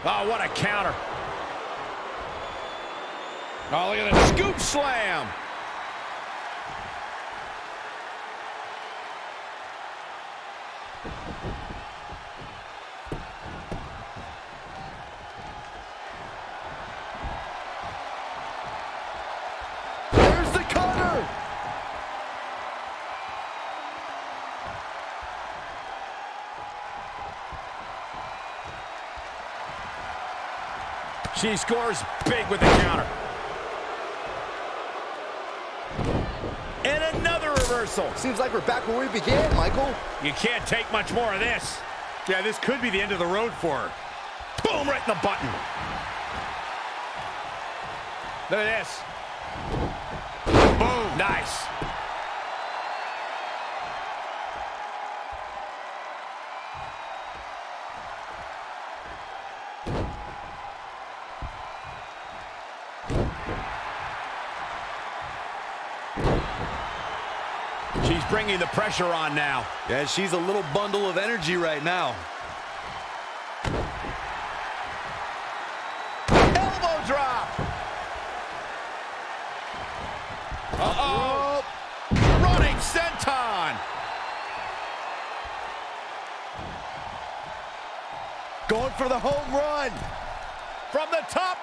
Oh, what a counter. Oh, look at that scoop slam. There's the cutter. She scores big with the counter. And another reversal. Seems like we're back where we began, Michael. You can't take much more of this. Yeah, this could be the end of the road for her. Boom, right in the button. Look at this. Boom, nice. She's bringing the pressure on now. Yeah, she's a little bundle of energy right now. Elbow drop. Uh-oh. Running senton. Going for the home run. From the top.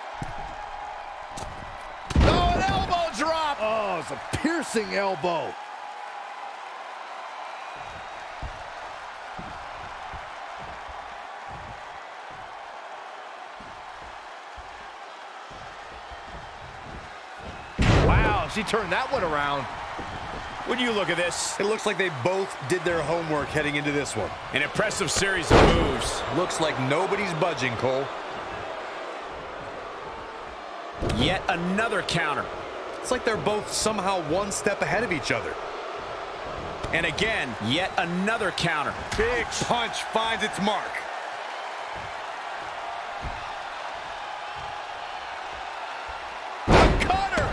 Oh, an elbow drop. Oh, it's a piercing elbow. Wow, she turned that one around. When you look at this, it looks like they both did their homework heading into this one. An impressive series of moves. Looks like nobody's budging, Cole. Yet another counter. It's like they're both somehow one step ahead of each other. And again, yet another counter. Big punch finds its mark. A cutter!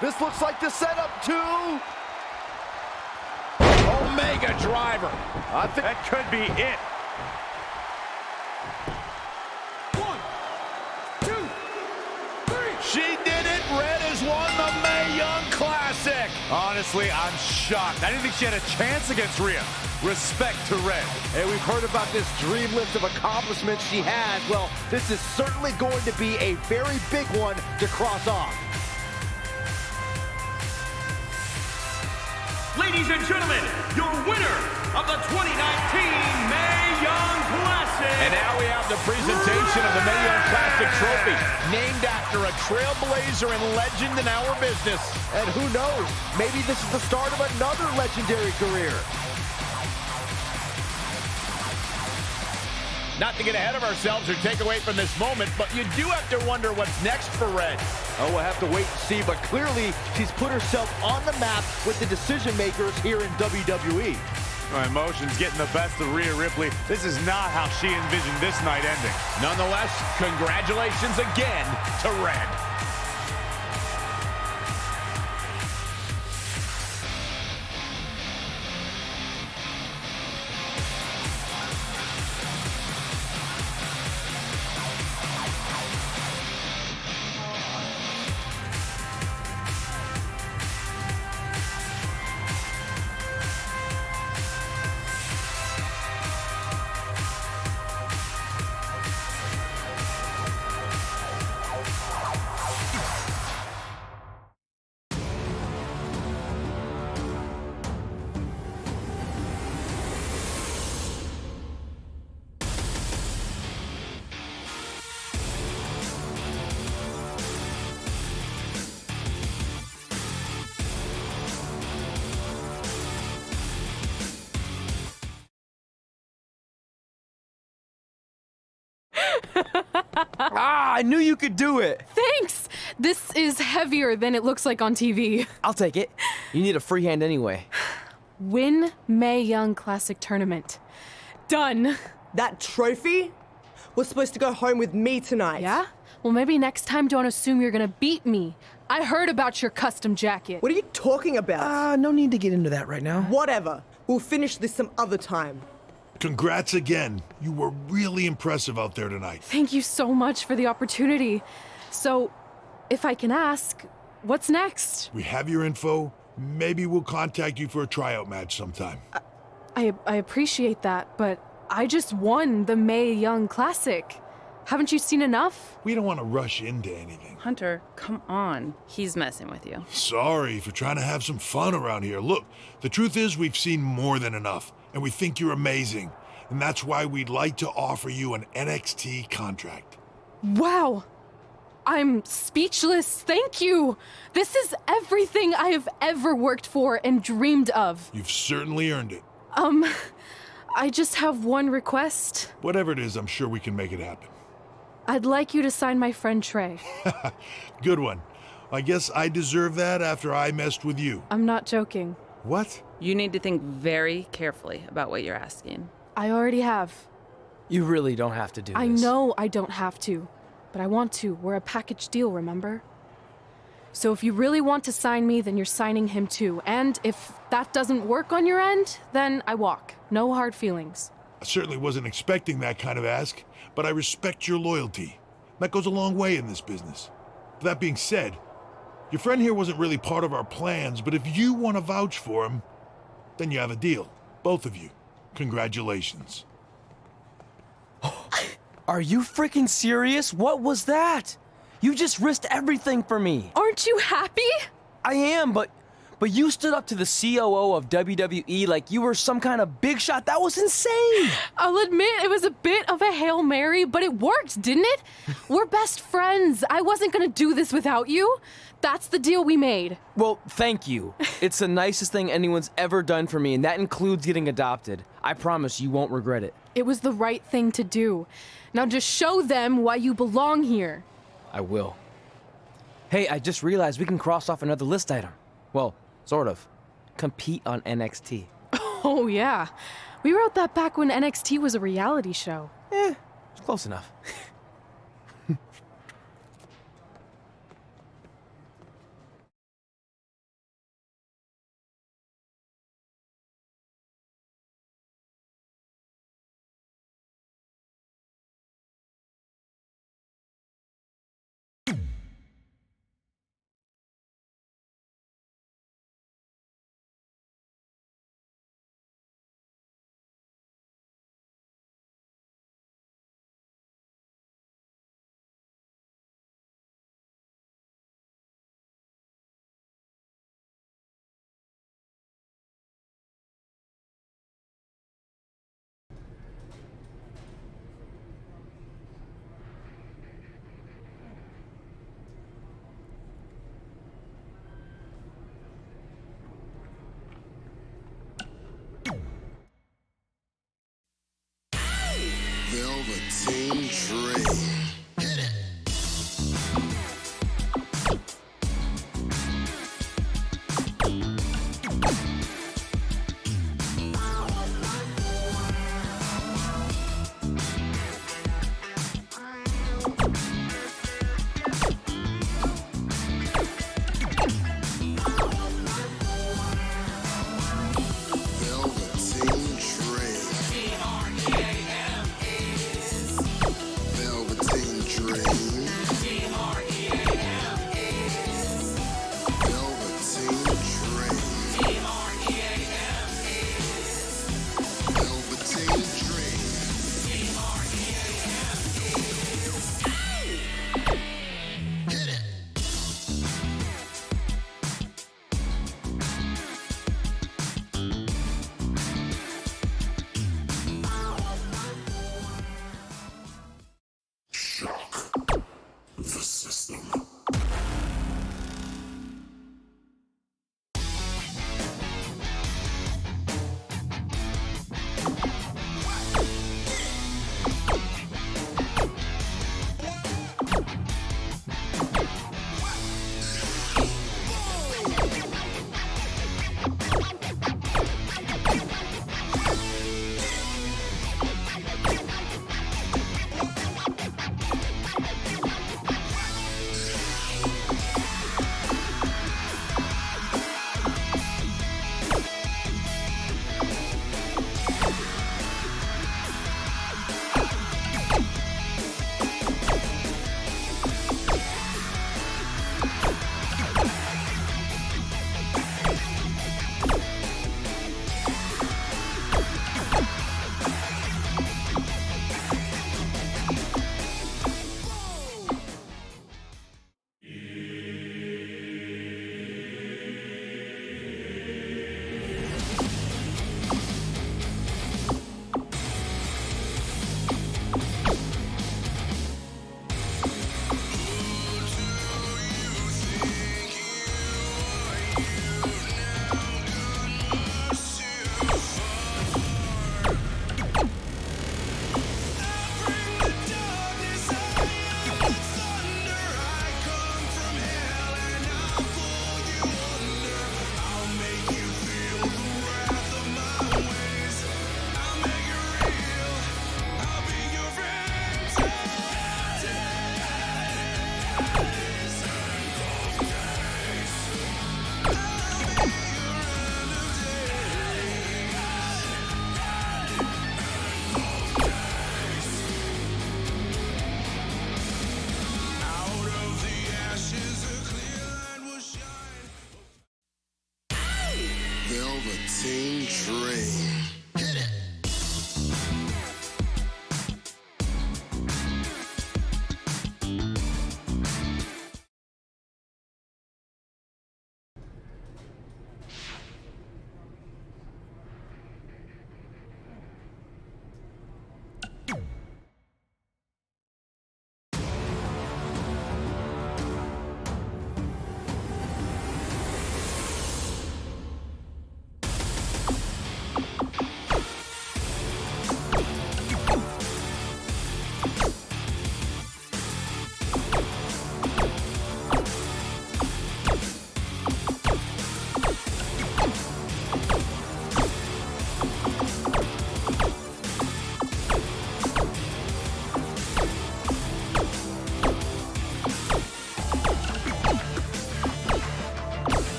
This looks like the setup to Omega driver. I think that could be it. 1, 2, 3. She did it. Red has won the Mae Young Classic. Honestly, I'm shocked. I didn't think she had a chance against Rhea. Respect to Red. Hey, we've heard about this dream list of accomplishments she has. Well, this is certainly going to be a very big one to cross off. Ladies and gentlemen, your winner of the 2019 Mae Young Classic. And now we have the presentation of the Mae Young Classic Trophy, named after a trailblazer and legend in our business. And who knows, maybe this is the start of another legendary career. Not to get ahead of ourselves or take away from this moment, but you do have to wonder what's next for Red. Oh, we'll have to wait and see, but clearly she's put herself on the map with the decision makers here in WWE. My emotions getting the best of Rhea Ripley. This is not how she envisioned this night ending. Nonetheless, congratulations again to Red. I knew you could do it. Thanks! This is heavier than it looks like on TV. I'll take it. You need a free hand anyway. Win Mae Young Classic Tournament. Done. That trophy was supposed to go home with me tonight. Yeah? Well, maybe next time don't assume you're gonna beat me. I heard about your custom jacket. What are you talking about? No need to get into that right now. Whatever. We'll finish this some other time. Congrats again. You were really impressive out there tonight. Thank you so much for the opportunity. So, if I can ask, what's next? We have your info. Maybe we'll contact you for a tryout match sometime. I appreciate that, but I just won the Mae Young Classic. Haven't you seen enough? We don't want to rush into anything. Hunter, come on. He's messing with you. Sorry for trying to have some fun around here. Look, the truth is we've seen more than enough, and we think you're amazing. And that's why we'd like to offer you an NXT contract. Wow. I'm speechless. Thank you. This is everything I have ever worked for and dreamed of. You've certainly earned it. I just have one request. Whatever it is, I'm sure we can make it happen. I'd like you to sign my friend Trey. Good one. I guess I deserve that after I messed with you. I'm not joking. What? You need to think very carefully about what you're asking. I already have. You really don't have to do this. I know I don't have to, but I want to. We're a package deal, remember? So if you really want to sign me, then you're signing him too. And if that doesn't work on your end, then I walk. No hard feelings. I certainly wasn't expecting that kind of ask, but I respect your loyalty. That goes a long way in this business. That being said, your friend here wasn't really part of our plans, but if you want to vouch for him, then you have a deal. Both of you. Congratulations. Are you freaking serious? What was that? You just risked everything for me. Aren't you happy? I am, but you stood up to the COO of WWE like you were some kind of big shot. That was insane. I'll admit it was a bit of a Hail Mary, but it worked, didn't it? We're best friends. I wasn't gonna do this without you. That's the deal we made. Well, thank you. It's the nicest thing anyone's ever done for me, and that includes getting adopted. I promise you won't regret it. It was the right thing to do. Now just show them why you belong here. I will. Hey, I just realized we can cross off another list item. Well, sort of. Compete on NXT. Oh, yeah. We wrote that back when NXT was a reality show. It's close enough.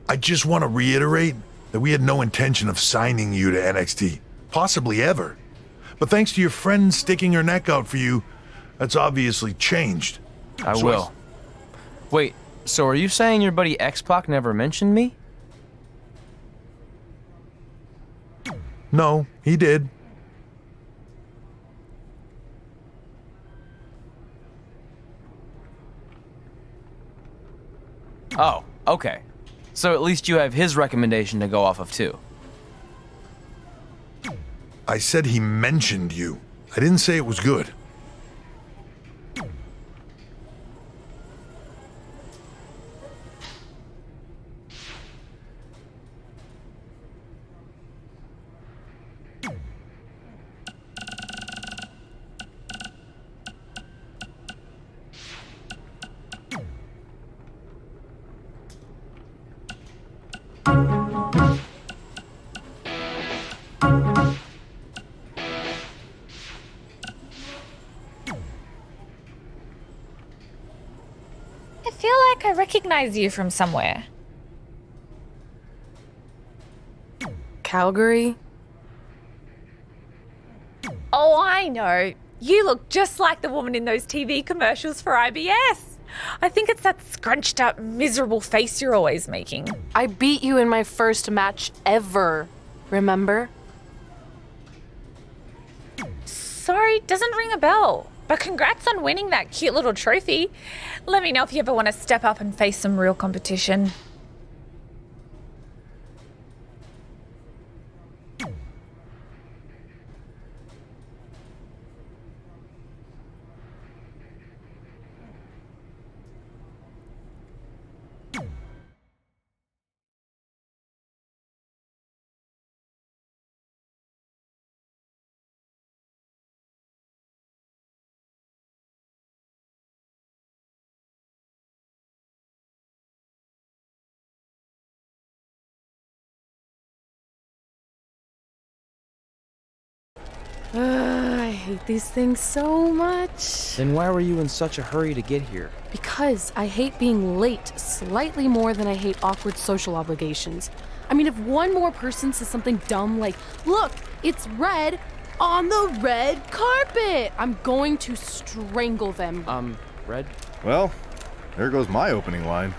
I just want to reiterate that we had no intention of signing you to NXT, possibly ever. But thanks to your friend sticking her neck out for you, that's obviously changed. I will. Wait, so are you saying your buddy X-Pac never mentioned me? No, he did. Oh, okay. So at least you have his recommendation to go off of too. I said he mentioned you. I didn't say it was good. I feel like I recognize you from somewhere. Calgary? Oh, I know. You look just like the woman in those TV commercials for IBS. I think it's that scrunched up, miserable face you're always making. I beat you in my first match ever, remember? Sorry, doesn't ring a bell. But congrats on winning that cute little trophy. Let me know if you ever want to step up and face some real competition. I hate these things so much. Then why were you in such a hurry to get here? Because I hate being late slightly more than I hate awkward social obligations. I mean, if one more person says something dumb like, look, it's red on the red carpet, I'm going to strangle them. Red? Well, there goes my opening line.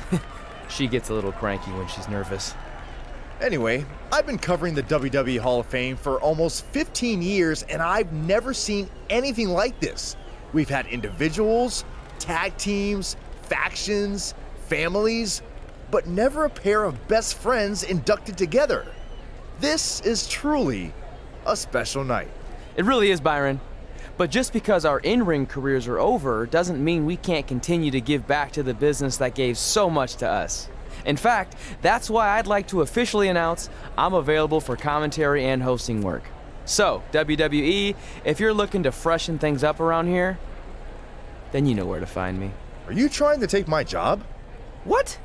She gets a little cranky when she's nervous. Anyway, I've been covering the WWE Hall of Fame for almost 15 years, and I've never seen anything like this. We've had individuals, tag teams, factions, families, but never a pair of best friends inducted together. This is truly a special night. It really is, Byron. But just because our in-ring careers are over doesn't mean we can't continue to give back to the business that gave so much to us. In fact, that's why I'd like to officially announce I'm available for commentary and hosting work. So, WWE, if you're looking to freshen things up around here, then you know where to find me. Are you trying to take my job? What?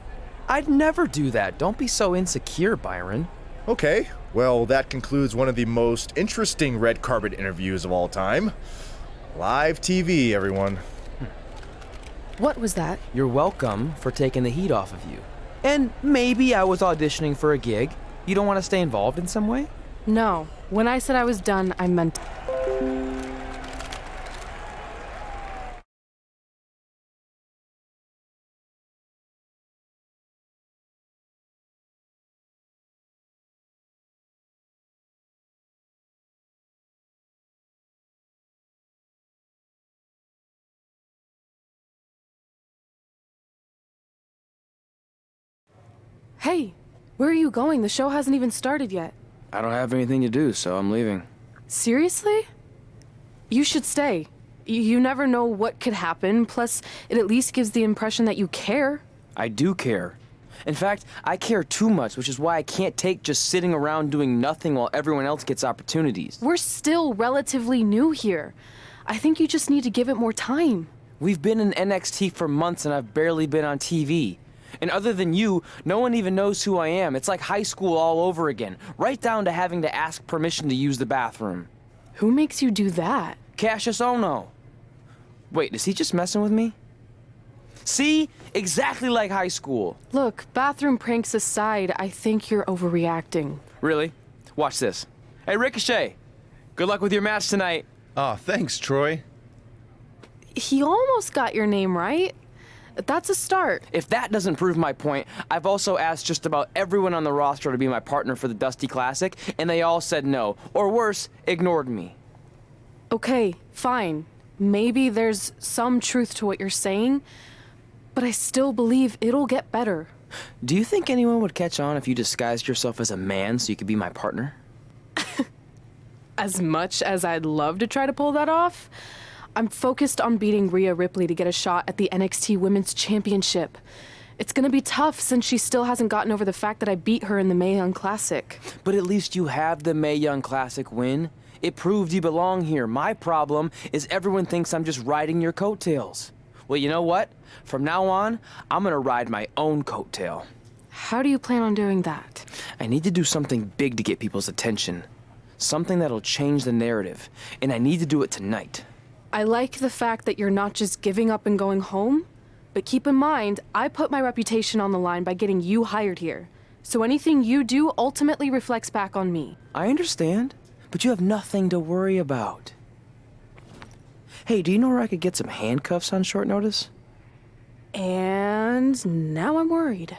I'd never do that. Don't be so insecure, Byron. Okay, well, that concludes one of the most interesting red carpet interviews of all time. Live TV, everyone. What was that? You're welcome for taking the heat off of you. And maybe I was auditioning for a gig. You don't want to stay involved in some way? No. When I said I was done, I meant... Hey, where are you going? The show hasn't even started yet. I don't have anything to do, so I'm leaving. Seriously? You should stay. You never know what could happen, plus it at least gives the impression that you care. I do care. In fact, I care too much, which is why I can't take just sitting around doing nothing while everyone else gets opportunities. We're still relatively new here. I think you just need to give it more time. We've been in NXT for months and I've barely been on TV. And other than you, no one even knows who I am. It's like high school all over again, right down to having to ask permission to use the bathroom. Who makes you do that? Cassius Ohno. Wait, is he just messing with me? See? Exactly like high school. Look, bathroom pranks aside, I think you're overreacting. Really? Watch this. Hey, Ricochet. Good luck with your match tonight. Aw, thanks, Troy. He almost got your name right. That's a start. If that doesn't prove my point, I've also asked just about everyone on the roster to be my partner for the Dusty Classic, and they all said no. Or worse, ignored me. Okay, fine. Maybe there's some truth to what you're saying, but I still believe it'll get better. Do you think anyone would catch on if you disguised yourself as a man so you could be my partner? As much as I'd love to try to pull that off, I'm focused on beating Rhea Ripley to get a shot at the NXT Women's Championship. It's gonna be tough since she still hasn't gotten over the fact that I beat her in the Mae Young Classic. But at least you have the Mae Young Classic win. It proved you belong here. My problem is everyone thinks I'm just riding your coattails. Well, you know what? From now on, I'm gonna ride my own coattail. How do you plan on doing that? I need to do something big to get people's attention. Something that'll change the narrative. And I need to do it tonight. I like the fact that you're not just giving up and going home, but keep in mind, I put my reputation on the line by getting you hired here. So anything you do ultimately reflects back on me. I understand, but you have nothing to worry about. Hey, do you know where I could get some handcuffs on short notice? And now I'm worried.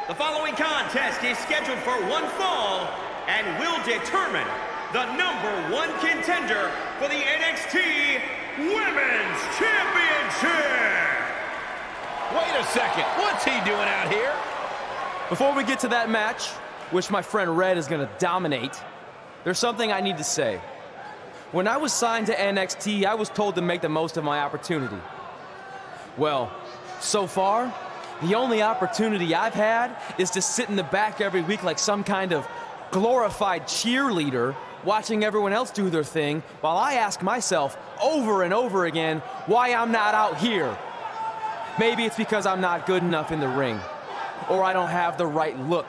The following contest is scheduled for one fall and will determine the #1 contender for the NXT Women's Championship. Wait a second, what's he doing out here? Before we get to that match, which my friend Red is gonna dominate, there's something I need to say. When I was signed to NXT, I was told to make the most of my opportunity. Well, so far, the only opportunity I've had is to sit in the back every week like some kind of glorified cheerleader, watching everyone else do their thing, while I ask myself over and over again why I'm not out here. Maybe it's because I'm not good enough in the ring, or I don't have the right look,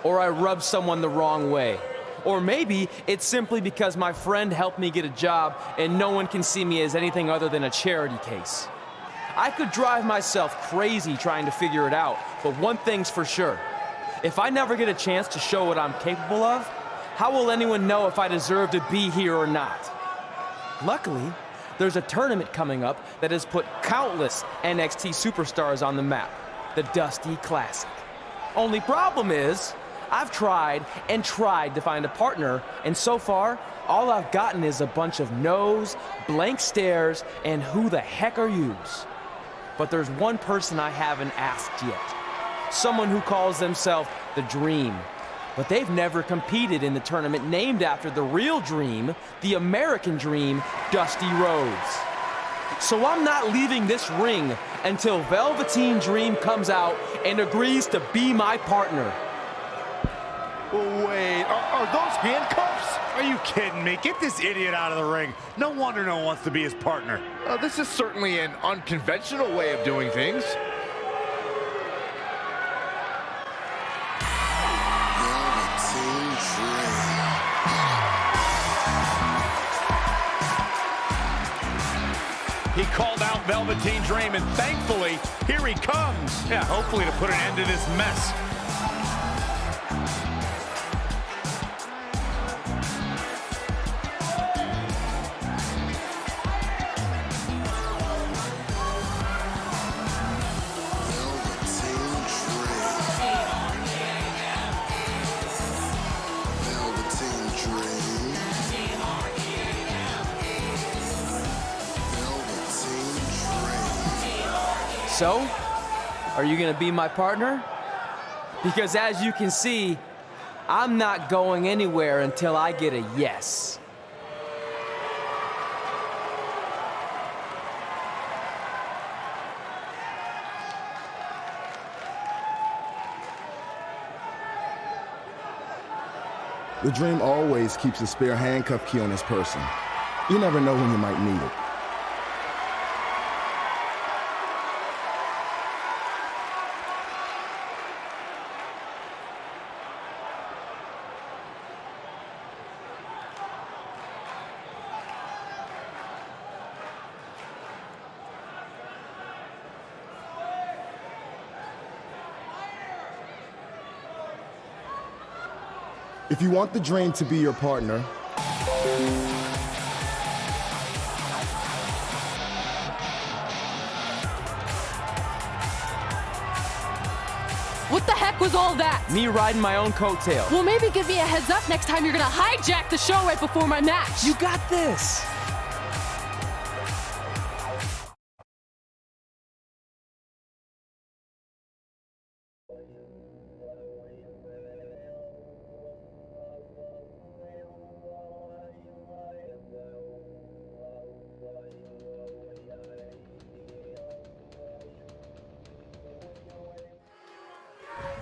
or I rub someone the wrong way. Or maybe it's simply because my friend helped me get a job and no one can see me as anything other than a charity case. I could drive myself crazy trying to figure it out, but one thing's for sure. If I never get a chance to show what I'm capable of, how will anyone know if I deserve to be here or not? Luckily, there's a tournament coming up that has put countless NXT superstars on the map, the Dusty Classic. Only problem is, I've tried and tried to find a partner, and so far, all I've gotten is a bunch of no's, blank stares, and who the heck are yous? But there's one person I haven't asked yet. Someone who calls themselves the Dream. But they've never competed in the tournament named after the real Dream, the American Dream, Dusty Rhodes. So I'm not leaving this ring until Velveteen Dream comes out and agrees to be my partner. Wait, are those handcuffs? Are you kidding me? Get this idiot out of the ring. No wonder no one wants to be his partner. This is certainly an unconventional way of doing things. He called out Velveteen Dream, and thankfully, here he comes. Yeah, hopefully to put an end to this mess. So, are you gonna be my partner? Because as you can see, I'm not going anywhere until I get a yes. The Dream always keeps a spare handcuff key on his person. You never know when you might need it. If you want the Dream to be your partner, what the heck was all that? Me riding my own coattail. Well, maybe give me a heads up next time you're gonna hijack the show right before my match. You got this.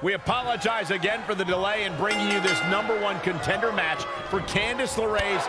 We apologize again for the delay in bringing you this #1 contender match for Candice LeRae's